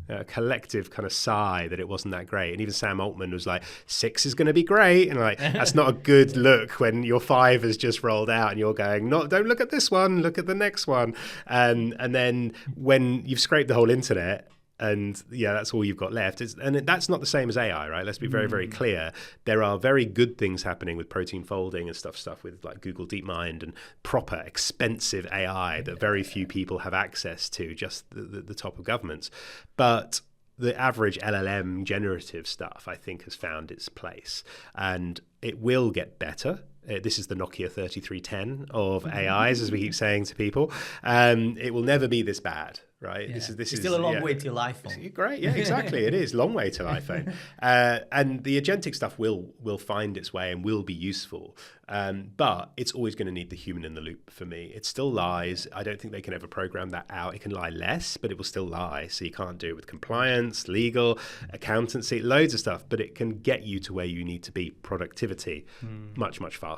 a collective kind of sigh that it wasn't that great. And even Sam Altman was like, 6 is going to be great. And like, that's not a good look when your 5 has just rolled out and you're going, no, don't look at this one, look at the next one. And then when you've scraped the whole internet, and that's all you've got left. And that's not the same as AI, right? Let's be very, very clear. There are very good things happening with protein folding and stuff with like Google DeepMind and proper expensive AI that very few people have access to, just the top of governments. But the average LLM generative stuff, I think, has found its place. And it will get better. This is the Nokia 3310 of AIs, as we keep saying to people. It will never be this bad, right? Yeah. This is still a long way till iPhone. Great, yeah, exactly. It is long way till iPhone. And the agentic stuff will find its way and will be useful. But it's always going to need the human in the loop for me. It still lies. I don't think they can ever program that out. It can lie less, but it will still lie. So you can't do it with compliance, legal, accountancy, loads of stuff. But it can get you to where you need to be, productivity, much, much faster.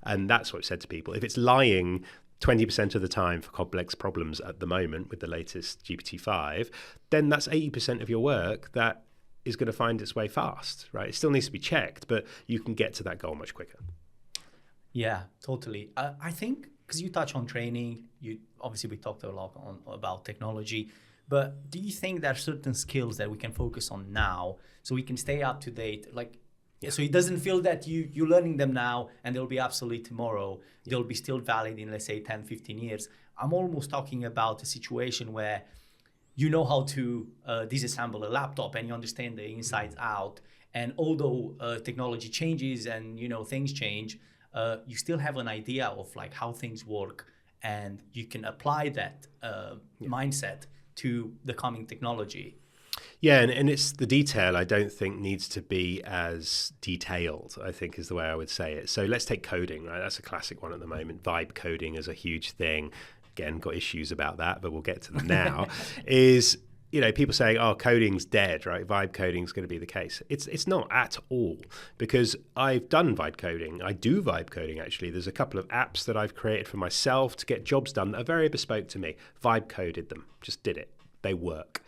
And that's what I've said to people. If it's lying 20% of the time for complex problems at the moment with the latest GPT-5, then that's 80% of your work that is going to find its way fast, right? It still needs to be checked, but you can get to that goal much quicker. Yeah, totally. I think because you touch on training, we talked a lot about technology, but do you think there are certain skills that we can focus on now so we can stay up to date? So it doesn't feel that you're learning them now and they'll be obsolete tomorrow. They'll be still valid in, let's say, 10, 15 years. I'm almost talking about a situation where you know how to disassemble a laptop and you understand the insides out. And although technology changes and, things change, you still have an idea of like how things work, and you can apply that mindset to the coming technology. Yeah, and it's the detail I don't think needs to be as detailed, I think is the way I would say it. So let's take coding, right? That's a classic one at the moment. Vibe coding is a huge thing. Again, got issues about that, but we'll get to them now. Is, people saying, oh, coding's dead, right? Vibe coding's going to be the case. It's not at all, because I've done vibe coding. I do vibe coding, actually. There's a couple of apps that I've created for myself to get jobs done that are very bespoke to me. Vibe coded them, just did it. They work.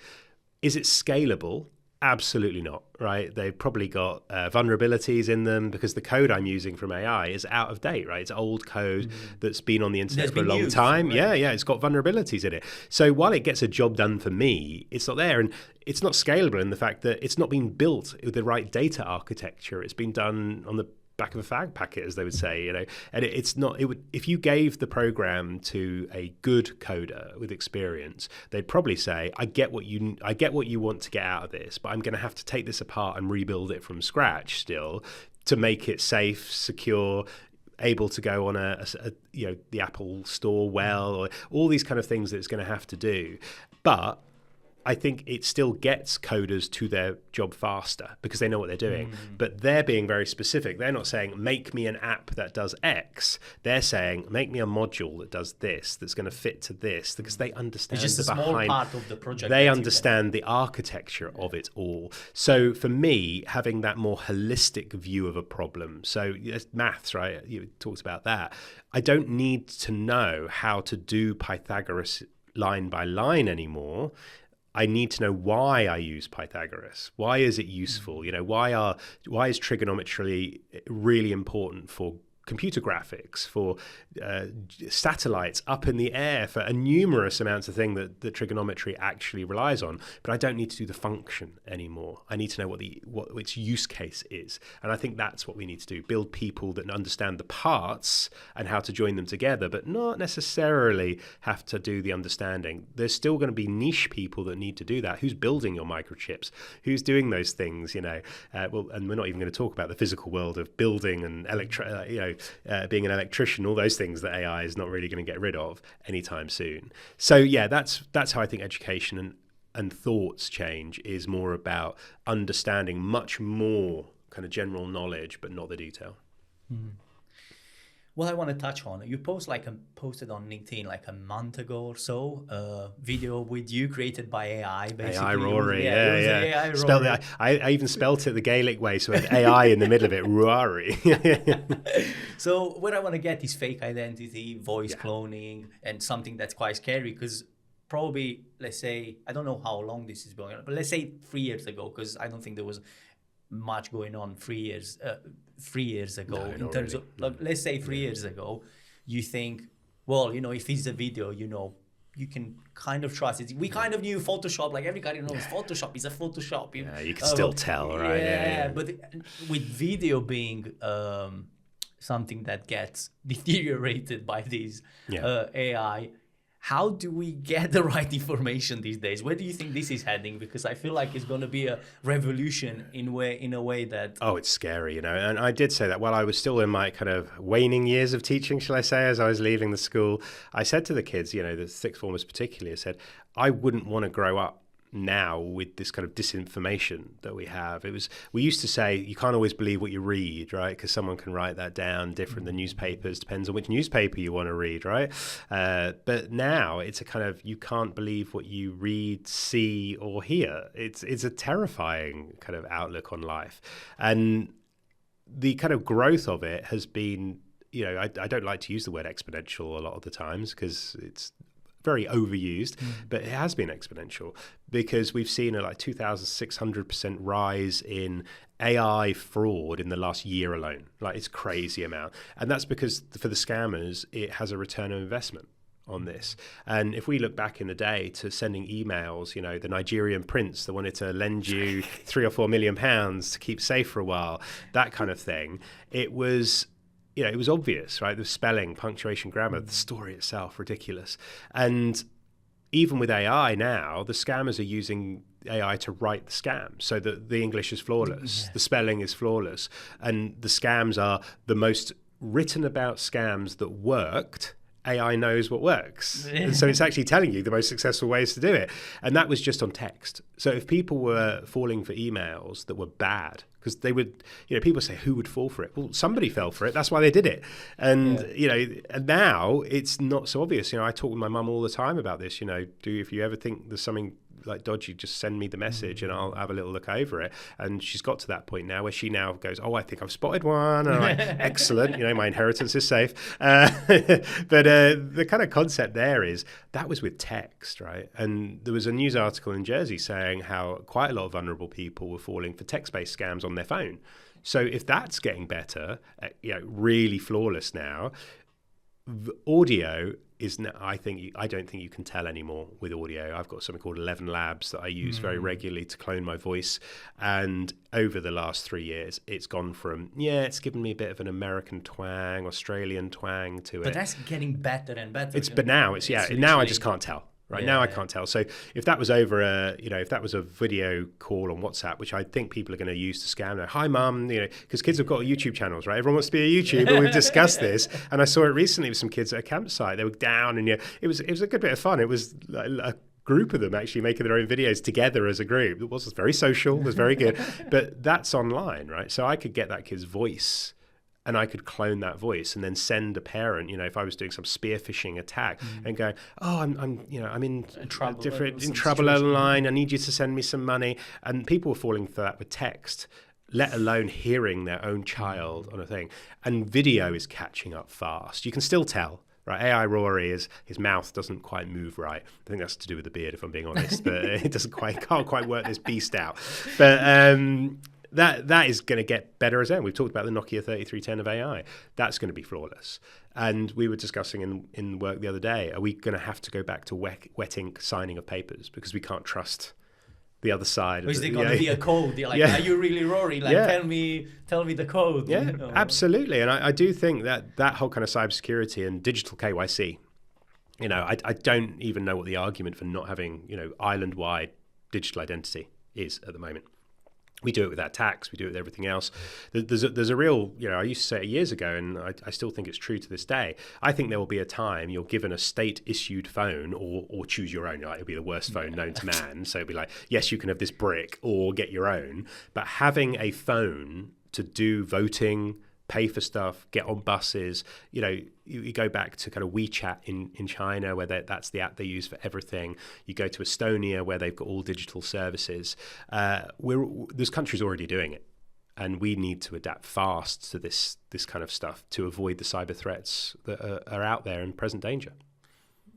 Is it scalable? Absolutely not, right? They've probably got vulnerabilities in them because the code I'm using from AI is out of date, right? It's old code that's been on the internet for a long time. Right? Yeah, it's got vulnerabilities in it. So while it gets a job done for me, it's not there. And it's not scalable in the fact that it's not been built with the right data architecture. It's been done on the back of a fag packet, as they would say, and it's not. It would, if you gave the program to a good coder with experience, they'd probably say, I get what you want to get out of this, but I'm going to have to take this apart and rebuild it from scratch still to make it safe, secure, able to go on the Apple Store or all these kind of things that it's going to have to do. But I think it still gets coders to their job faster because they know what they're doing. But they're being very specific. They're not saying, make me an app that does X. They're saying, make me a module that does this, that's going to fit to this, because they understand it's just a small part of the project. They understand the architecture of it all. So for me, having that more holistic view of a problem, so maths, right? You talked about that. I don't need to know how to do Pythagoras line by line anymore. I need to know why I use Pythagoras. Why is it useful? Why is trigonometry really important for computer graphics, for satellites up in the air, for numerous amounts of things that trigonometry actually relies on. But I don't need to do the function anymore. I need to know what its use case is. And I think that's what we need to do, build people that understand the parts and how to join them together, but not necessarily have to do the understanding. There's still going to be niche people that need to do that. Who's building your microchips? Who's doing those things? And we're not even going to talk about the physical world of building and being an electrician, all those things that AI is not really going to get rid of anytime soon. So yeah, that's how I think education and thoughts change, is more about understanding much more kind of general knowledge, but not the detail. What I want to touch on, you posted on LinkedIn like a month ago or so, a video with you created by AI, basically. AI Rory, yeah. AI Rory. I even spelt it the Gaelic way, so with AI in the middle of it, Rory. So what I want to get is fake identity, voice cloning, and something that's quite scary because probably, let's say, I don't know how long this is going on, but let's say 3 years ago, because I don't think there was much going on 3 years ago. No, in terms really. of, let's say 3 years ago, you think, well, if it's a video, you can kind of trust it. We kind of knew Photoshop, like everybody knows Photoshop is a Photoshop. Yeah, you can still tell, right? Yeah. But with video being something that gets deteriorated by this AI, how do we get the right information these days? Where do you think this is heading? Because I feel like it's going to be a revolution in a way that... Oh, it's scary, and I did say that while I was still in my kind of waning years of teaching, shall I say, as I was leaving the school. I said to the kids, the sixth formers particularly, I said, I wouldn't want to grow up now with this kind of disinformation that we have. We used to say you can't always believe what you read, right? Because someone can write that down different than newspapers, depends on which newspaper you want to read, right? But now it's a kind of, you can't believe what you read, see, or hear. It's a terrifying kind of outlook on life. And the kind of growth of it has been, I don't like to use the word exponential a lot of the times because it's very overused, but it has been exponential because we've seen a 2,600% rise in AI fraud in the last year alone. It's crazy amount. And that's because for the scammers, it has a return of investment on this. And if we look back in the day to sending emails, the Nigerian prince that wanted to lend you £3 or £4 million to keep safe for a while, that kind of thing, it was obvious, right? The spelling, punctuation, grammar, the story itself, ridiculous. And even with AI now, the scammers are using AI to write the scam so that the English is flawless, the spelling is flawless, and the scams are the most written about scams that worked. AI knows what works. And so it's actually telling you the most successful ways to do it. And that was just on text. So if people were falling for emails that were bad, because they would, people say, who would fall for it? Well, somebody fell for it. That's why they did it. And, and now it's not so obvious. I talk with my mum all the time about this. If you ever think there's something like dodgy, just send me the message and I'll have a little look over it. And she's got to that point now where she now goes, oh, I think I've spotted one. And I'm like, excellent, my inheritance is safe. But the kind of concept there is that was with text, right? And there was a news article in Jersey saying how quite a lot of vulnerable people were falling for text-based scams on their phone. So if that's getting better, really flawless now, audio is now, I don't think you can tell anymore with audio. I've got something called 11 Labs that I use very regularly to clone my voice. And over the last 3 years, it's gone from, it's given me a bit of an American twang, Australian twang to it. But that's getting better and better. But now now I just can't tell. Right now, I can't tell. So if that was over if that was a video call on WhatsApp, which I think people are going to use to scam, hi mum, because kids have got YouTube channels, right? Everyone wants to be a YouTuber. We've discussed this, and I saw it recently with some kids at a campsite. They were down, and it was a good bit of fun. It was like a group of them actually making their own videos together as a group. It was very social, it was very good, but that's online, right? So I could get that kid's voice. And I could clone that voice and then send a parent, if I was doing some spear phishing attack and going, oh, I'm in trouble online. I need you to send me some money. And people were falling for that with text, let alone hearing their own child on a thing. And video is catching up fast. You can still tell. Right, AI Rory his mouth doesn't quite move right. I think that's to do with the beard, if I'm being honest. But it can't quite work this beast out. But that is going to get better as well. We've talked about the Nokia 3310 of AI. That's going to be flawless. And we were discussing in work the other day, are we going to have to go back to wet ink signing of papers because we can't trust the other side? Or is there going to be a code? You're like, are you really Rory? Like, tell me the code. Yeah, absolutely. And I do think that whole kind of cybersecurity and digital KYC, I don't even know what the argument for not having, island-wide digital identity is at the moment. We do it with our tax. We do it with everything else. There's a real, I used to say it years ago, and I still think it's true to this day. I think there will be a time you're given a state-issued phone or choose your own. It'll be the worst phone known to man. So it'll be like, yes, you can have this brick or get your own. But having a phone to do voting, pay for stuff, get on buses, you go back to kind of WeChat in China, where that's the app they use for everything. You go to Estonia, where they've got all digital services. There's countries already doing it, and we need to adapt fast to this kind of stuff to avoid the cyber threats that are out there in present danger.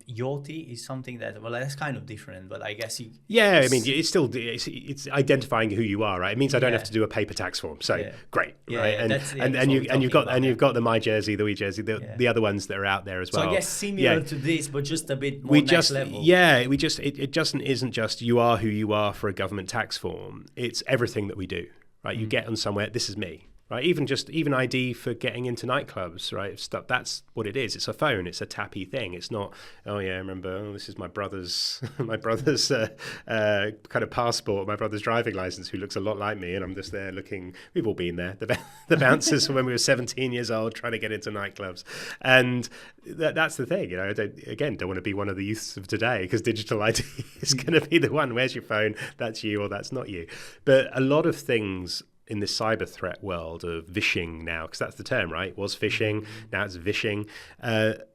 Yachty is something that's kind of different, but I guess it's identifying who you are, right? It means I don't have to do a paper tax form, so great, right? And you've got the My Jersey, the We Jersey, the other ones that are out there as well. So I guess similar to this, but just a bit more next level. It just isn't just you are who you are for a government tax form. It's everything that we do, right? You get on somewhere, this is me. Right, even ID for getting into nightclubs, right? Stuff. That's what it is. It's a phone. It's a tappy thing. It's not. Oh yeah, remember? This is my brother's kind of passport. My brother's driving license, who looks a lot like me, and I'm just there looking. We've all been there. The bouncers when we were 17 years old, trying to get into nightclubs, and that's the thing. I don't want to be one of the youths of today because digital ID is going to be the one. Where's your phone? That's you, or that's not you. But a lot of things in this cyber threat world of vishing now, because that's the term, right? It was phishing, now it's vishing.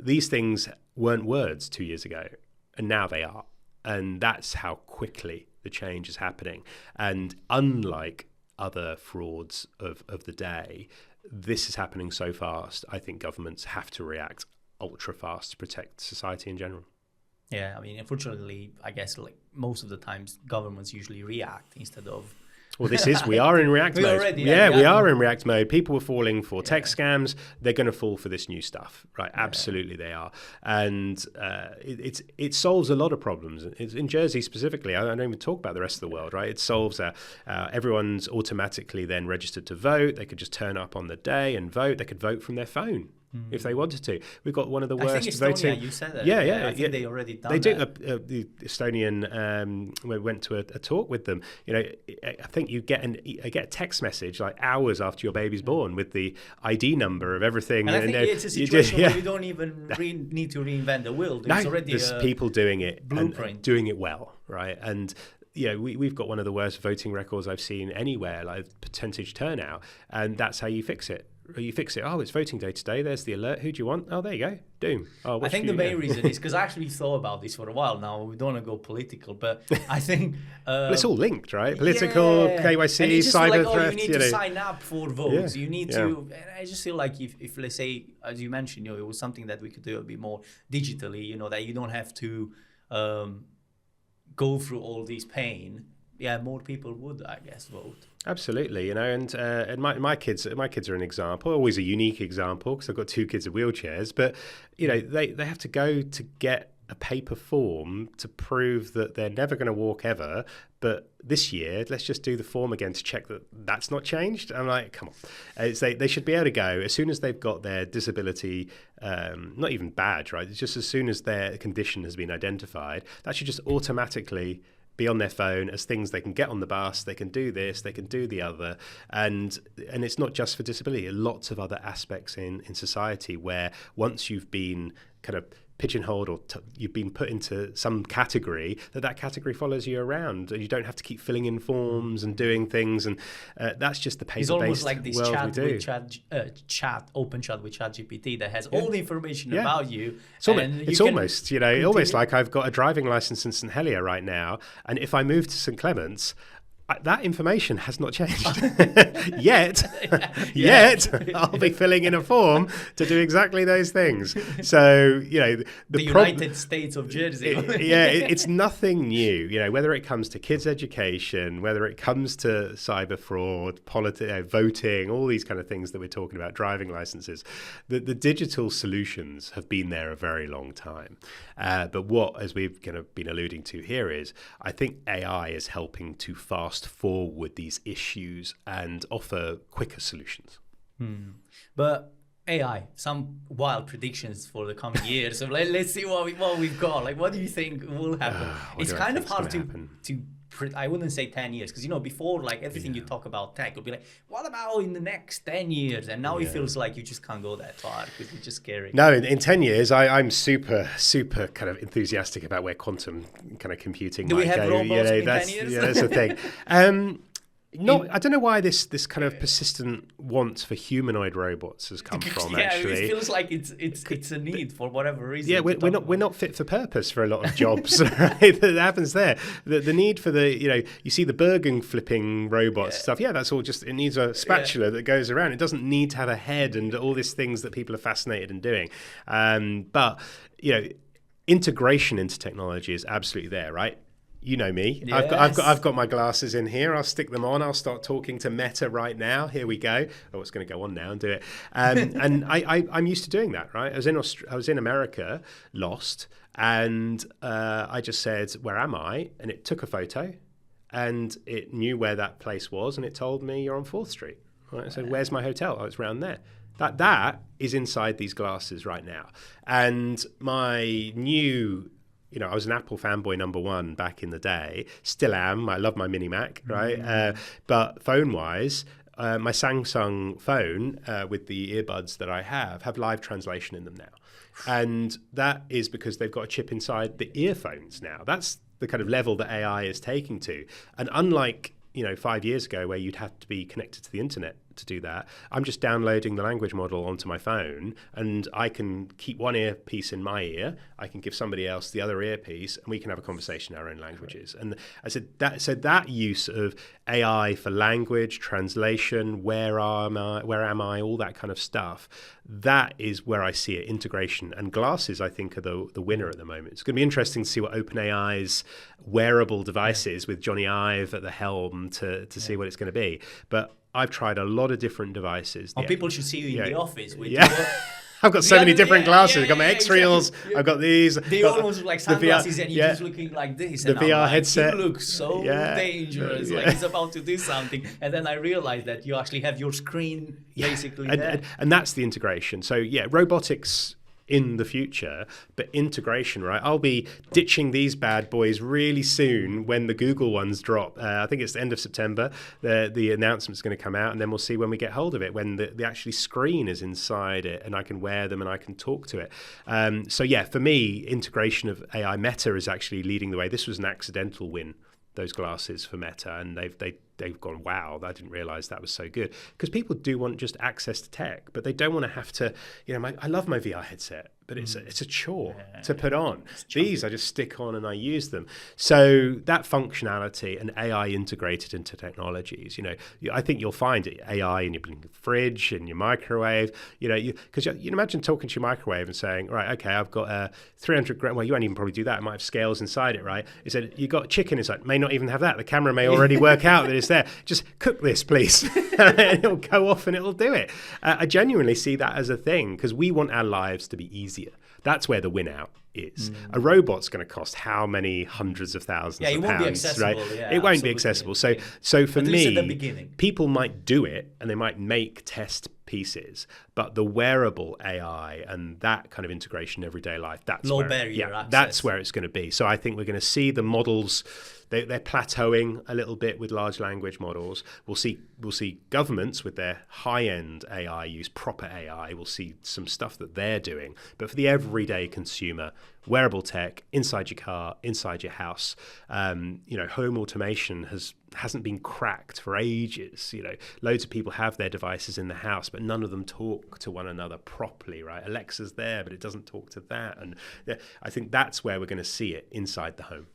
These things weren't words 2 years ago, and now they are. And that's how quickly the change is happening. And unlike other frauds of the day, this is happening so fast, I think governments have to react ultra fast to protect society in general. Yeah, unfortunately, I guess most of the times governments usually react instead of... Well, we are in react mode. We are in react mode. People were falling for tech scams. They're going to fall for this new stuff, right? Absolutely, they are. And it solves a lot of problems. It's in Jersey specifically. I don't even talk about the rest of the world, right? It solves everyone's automatically then registered to vote. They could just turn up on the day and vote. They could vote from their phone. If they wanted to. We've got one of the worst voting. You said that. I think they already done that. They do. The Estonian, we went to a talk with them. I think you get a text message like hours after your baby's born with the ID number of everything. And I think it's a situation where you don't even need to reinvent the wheel. There's people doing it blueprint. And doing it well, right? And we've got one of the worst voting records I've seen anywhere, like percentage turnout, and that's how you fix it. you fix it. Oh, it's voting day today. There's the alert. Who do you want? Oh, there you go. Doom. Oh, I think the main reason is because I actually thought about this for a while now. We don't want to go political, but I think well, it's all linked, right? Political, KYC, cyber threat. You need to sign up for votes. Yeah. You need to. And I just feel like if let's say, as you mentioned, it was something that we could do a bit more digitally. That you don't have to go through all this pain. Yeah, more people would, I guess, vote. Absolutely, and my kids are an example, always a unique example because I've got 2 kids in wheelchairs, but they have to go to get a paper form to prove that they're never going to walk ever, but this year let's just do the form again to check that that's not changed. I'm like, come on, they should be able to go as soon as they've got their disability, not even badge, right? It's just as soon as their condition has been identified, that should just automatically be on their phone as things they can get on the bus, they can do this, they can do the other. And it's not just for disability, lots of other aspects in society where once you've been kind of pigeonholed or you've been put into some category, that category follows you around and you don't have to keep filling in forms and doing things, and that's just the paper-based world we do. It's almost like this open chat with ChatGPT that has all the information about you. It's almost like I've got a driving license in St Helier right now, and if I move to St Clements, that information has not changed yet. I'll be filling in a form to do exactly those things. So, the United States of Jersey. It's nothing new. Whether it comes to kids' education, whether it comes to cyber fraud, voting, all these kind of things that we're talking about, driving licenses, the digital solutions have been there a very long time. But what, as we've kind of been alluding to here, is I think AI is helping to fast forward these issues and offer quicker solutions. But AI, some wild predictions for the coming years. So let's see what we've got. Like, what do you think will happen? It's kind of hard to I wouldn't say 10 years because before, like, everything you talk about tech would be like, what about in the next 10 years? And now it feels like you just can't go that far because it's just scary. No, in 10 years I'm super kind of enthusiastic about where quantum kind of computing might go. Do we have robots in 10 years? Yeah, that's the thing. I don't know why this kind of persistent want for humanoid robots has come from. Actually, it feels like it's a need for whatever reason. Yeah, we're not fit for purpose for a lot of jobs. Right? That happens there. The need for you see the burger flipping robots stuff. Yeah, that's all just, it needs a spatula that goes around. It doesn't need to have a head and all these things that people are fascinated in doing. But integration into technology is absolutely there, right? You know me. Yes. I've got my glasses in here. I'll stick them on. I'll start talking to Meta right now. Here we go. Oh, it's going to go on now and do it. And I'm used to doing that, right? I was in America, lost, and I just said, "Where am I?" And it took a photo, and it knew where that place was, and it told me you're on 4th Street. Right? I said, "Where's my hotel?" Oh, it's around there. That is inside these glasses right now. And my new. I was an Apple fanboy #1 back in the day. Still am. I love my Mini Mac, right? But phone-wise, my Samsung phone with the earbuds that I have live translation in them now. And that is because they've got a chip inside the earphones now. That's the kind of level that AI is taking to. And unlike 5 years ago where you'd have to be connected to the internet to do that, I'm just downloading the language model onto my phone, and I can keep one earpiece in my ear, I can give somebody else the other earpiece, and we can have a conversation in our own languages. And I said that use of AI for language translation, where am I, all that kind of stuff, that is where I see it. Integration, and glasses I think are the winner at the moment. It's going to be interesting to see what OpenAI's wearable devices with Johnny Ive at the helm to see what it's going to be. But I've tried a lot of different devices. People should see you in the office. I've got so many different glasses. I've got my X-Reels. Exactly. I've got these. They almost look like sunglasses, and you're just looking like this. The VR headset. You look so dangerous. Like it's about to do something. And then I realized that you actually have your screen basically there. And that's the integration. So robotics in the future, but integration, right? I'll be ditching these bad boys really soon when the Google ones drop. I think it's the end of September. The announcement's going to come out, and then we'll see when we get hold of it, when the actually screen is inside it, and I can wear them and I can talk to it. For me, integration of AI, Meta is actually leading the way. This was an accidental win, those glasses for Meta, and they've they've gone, wow, I didn't realize that was so good. Because people do want just access to tech, but they don't want to have to, I love my VR headset, but it's a chore to put on. These I just stick on and I use them. So that functionality and AI integrated into technologies, I think you'll find it, AI in your fridge, in your microwave, because you imagine talking to your microwave and saying, right, okay, I've got a 300 gram, well, you won't even probably do that. It might have scales inside it, right? It said, you got chicken inside, may not even have that. The camera may already work out that it's there. Just cook this, please. And it'll go off and it'll do it. I genuinely see that as a thing because we want our lives to be easier. That's where the win out is. A robot's going to cost how many hundreds of thousands of pounds, right? It won't be accessible. So for me, people might do it and they might make test pieces, but the wearable AI and that kind of integration in everyday life, that's low barrier access. That's where it's going to be. So I think we're going to see the models, they're plateauing a little bit with large language models. We'll see governments with their high-end AI use proper AI. We'll see some stuff that they're doing. But for the everyday consumer, wearable tech inside your car, inside your house, home automation hasn't been cracked for ages. Loads of people have their devices in the house, but none of them talk to one another properly, right? Alexa's there, but it doesn't talk to that. And I think that's where we're going to see it inside the home.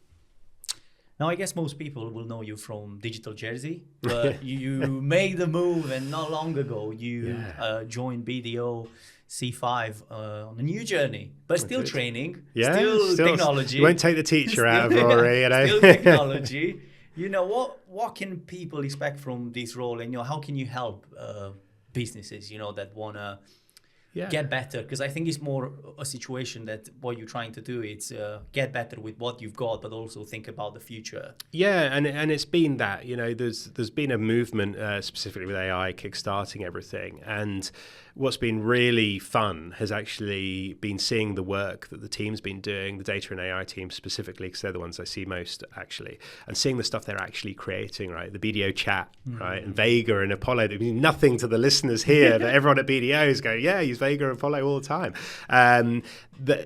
Now, I guess most people will know you from Digital Jersey, but you made the move, and not long ago you joined BDO C5 on a new journey, but still training, still technology. You won't take the teacher out of Rory, Still technology. What can people expect from this role, and how can you help businesses, that want to get better? Because I think it's more a situation that what you're trying to do, it's get better with what you've got, but also think about the future. Yeah, and it's been that, there's been a movement specifically with AI kickstarting everything. And what's been really fun has actually been seeing the work that the team's been doing, the data and AI team specifically, because they're the ones I see most actually, and seeing the stuff they're actually creating, right? The BDO chat, right? And Vega and Apollo, they mean nothing to the listeners here, but everyone at BDO is going, yeah, use Vega and Apollo all the time.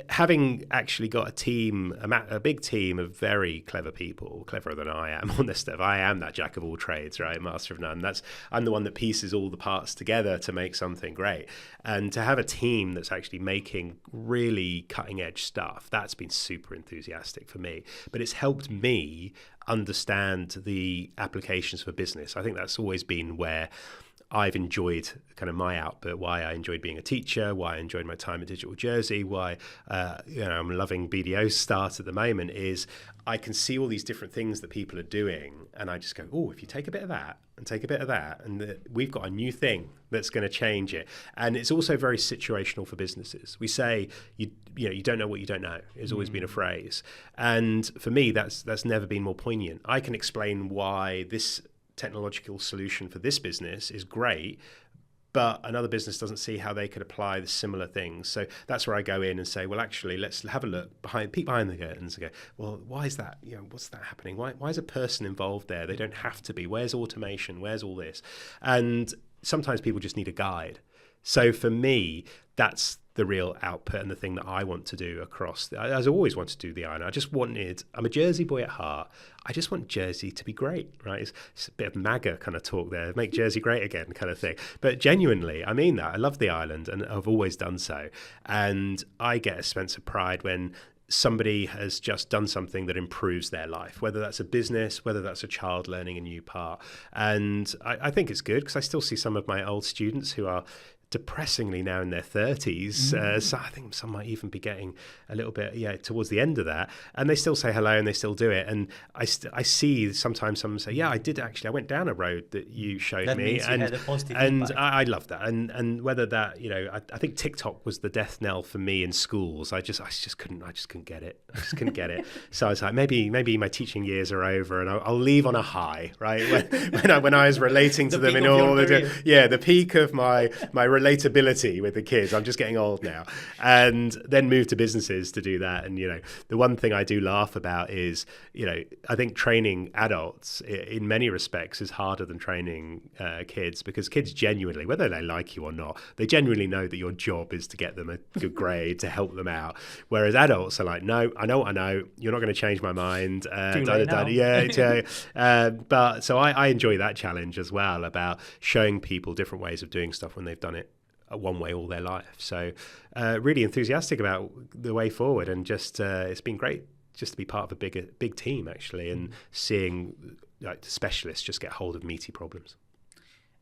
Having actually got a team, a big team of very clever people, cleverer than I am on this stuff. I am that jack of all trades, right? Master of none. I'm the one that pieces all the parts together to make something great. And to have a team that's actually making really cutting edge stuff, that's been super enthusiastic for me. But it's helped me understand the applications for business. I think that's always been where I've enjoyed kind of my output, why I enjoyed being a teacher, why I enjoyed my time at Digital Jersey, why I'm loving BDO Stars at the moment, is I can see all these different things that people are doing, and I just go, oh, if you take a bit of that and take a bit of that, and we've got a new thing that's going to change it. And it's also very situational for businesses. We say, you don't know what you don't know. It's always been a phrase. And for me, that's never been more poignant. I can explain why this technological solution for this business is great, but another business doesn't see how they could apply the similar things. So that's where I go in and say, well, actually, let's have a look peek behind the curtains and go, well, why is that? What's that happening? Why is a person involved there? They don't have to be. Where's automation? Where's all this? And sometimes people just need a guide. So for me, that's the real output and the thing that I want to do across. I've always wanted to do the iron. I'm a Jersey boy at heart. I just want Jersey to be great, right? It's a bit of MAGA kind of talk there, make Jersey great again kind of thing. But genuinely, I mean that. I love the island and I've always done so. And I get a sense of pride when somebody has just done something that improves their life, whether that's a business, whether that's a child learning a new part. And I think it's good because I still see some of my old students who are depressingly now in their 30s. So I think some might even be getting a little bit, towards the end of that. And they still say hello and they still do it. And I see sometimes someone say, I went down a road that you showed that me. Means you had a positive and impact. I love that. And whether that, I think TikTok was the death knell for me in schools. I just couldn't get it. I just couldn't get it. So I was like, maybe my teaching years are over and I'll leave on a high, right? When I was relating to them in all the peak of my relatability with the kids. I'm just getting old now. And then moved to businesses to do that. And, the one thing I do laugh about is, I think training adults in many respects is harder than training kids, because kids genuinely, whether they like you or not, they genuinely know that your job is to get them a good grade, to help them out. Whereas adults are like, no, I know what I know. You're not going to change my mind. But so I enjoy that challenge as well, about showing people different ways of doing stuff when they've done it one way all their life. So really enthusiastic about the way forward, and just it's been great just to be part of a big team actually, and seeing specialists just get hold of meaty problems.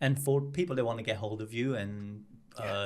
And for people that want to get hold of you and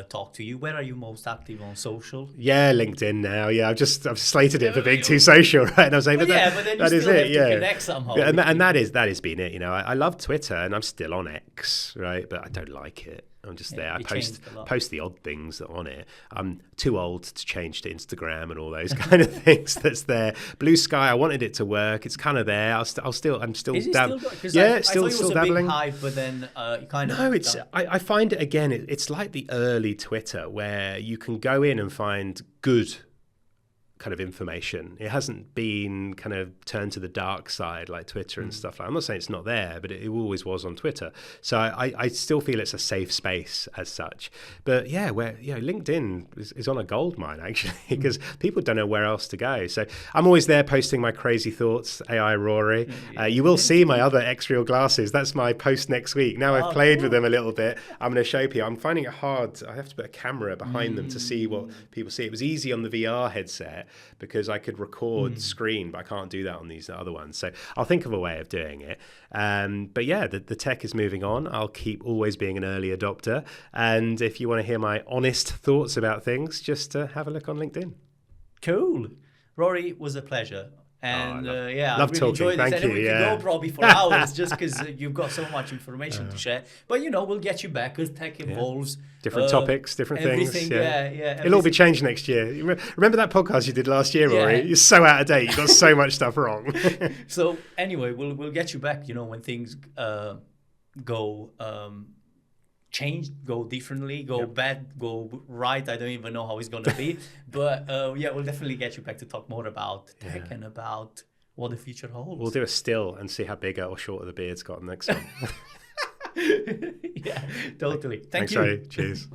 talk to you, where are you most active on social? Yeah, LinkedIn now. Yeah, I've slated it for being too social, right? And I was saying, but then you still have to connect somehow. Yeah, and that has been it. I love Twitter, and I'm still on X, right? But I don't like it. I'm just there. I post the odd things that are on it. I'm too old to change to Instagram and all those kind of things that's there. Blue Sky, I wanted it to work. It's kind of there. I'm still Is it still going? Yeah, I still thought it was a dabbling. Big hype, but then you kind of... No, I find it again. It's like the early Twitter, where you can go in and find good kind of information. It hasn't been kind of turned to the dark side like Twitter and stuff. I'm not saying it's not there, but it always was on Twitter. So I still feel it's a safe space as such. But yeah, LinkedIn is on a gold mine actually, because people don't know where else to go. So I'm always there posting my crazy thoughts, AI Rory. You will see my other X-Real glasses. That's my post next week. Now I've played with them a little bit. I'm going to show people. I'm finding it hard. I have to put a camera behind them to see what people see. It was easy on the VR headset, because I could record screen, but I can't do that on these other ones. So I'll think of a way of doing it. But yeah, the tech is moving on. I'll keep always being an early adopter. And if you want to hear my honest thoughts about things, just have a look on LinkedIn. Cool. Rory, it was a pleasure. And love I really talking. enjoyed this. Thank and you. we could go probably for hours, just because you've got so much information to share. But we'll get you back, because tech evolves. Different topics, different things. It'll all be everything. changed next year. Remember that podcast you did last year, Rory? You're so out of date. You got so much stuff wrong. So anyway, we'll get you back. When things go change, go differently, go bad, go right. I don't even know how it's going to be. But we'll definitely get you back to talk more about tech and about what the future holds. We'll do a still and see how bigger or shorter the beard's got next time. Yeah, totally. Thanks, Ray. Cheers.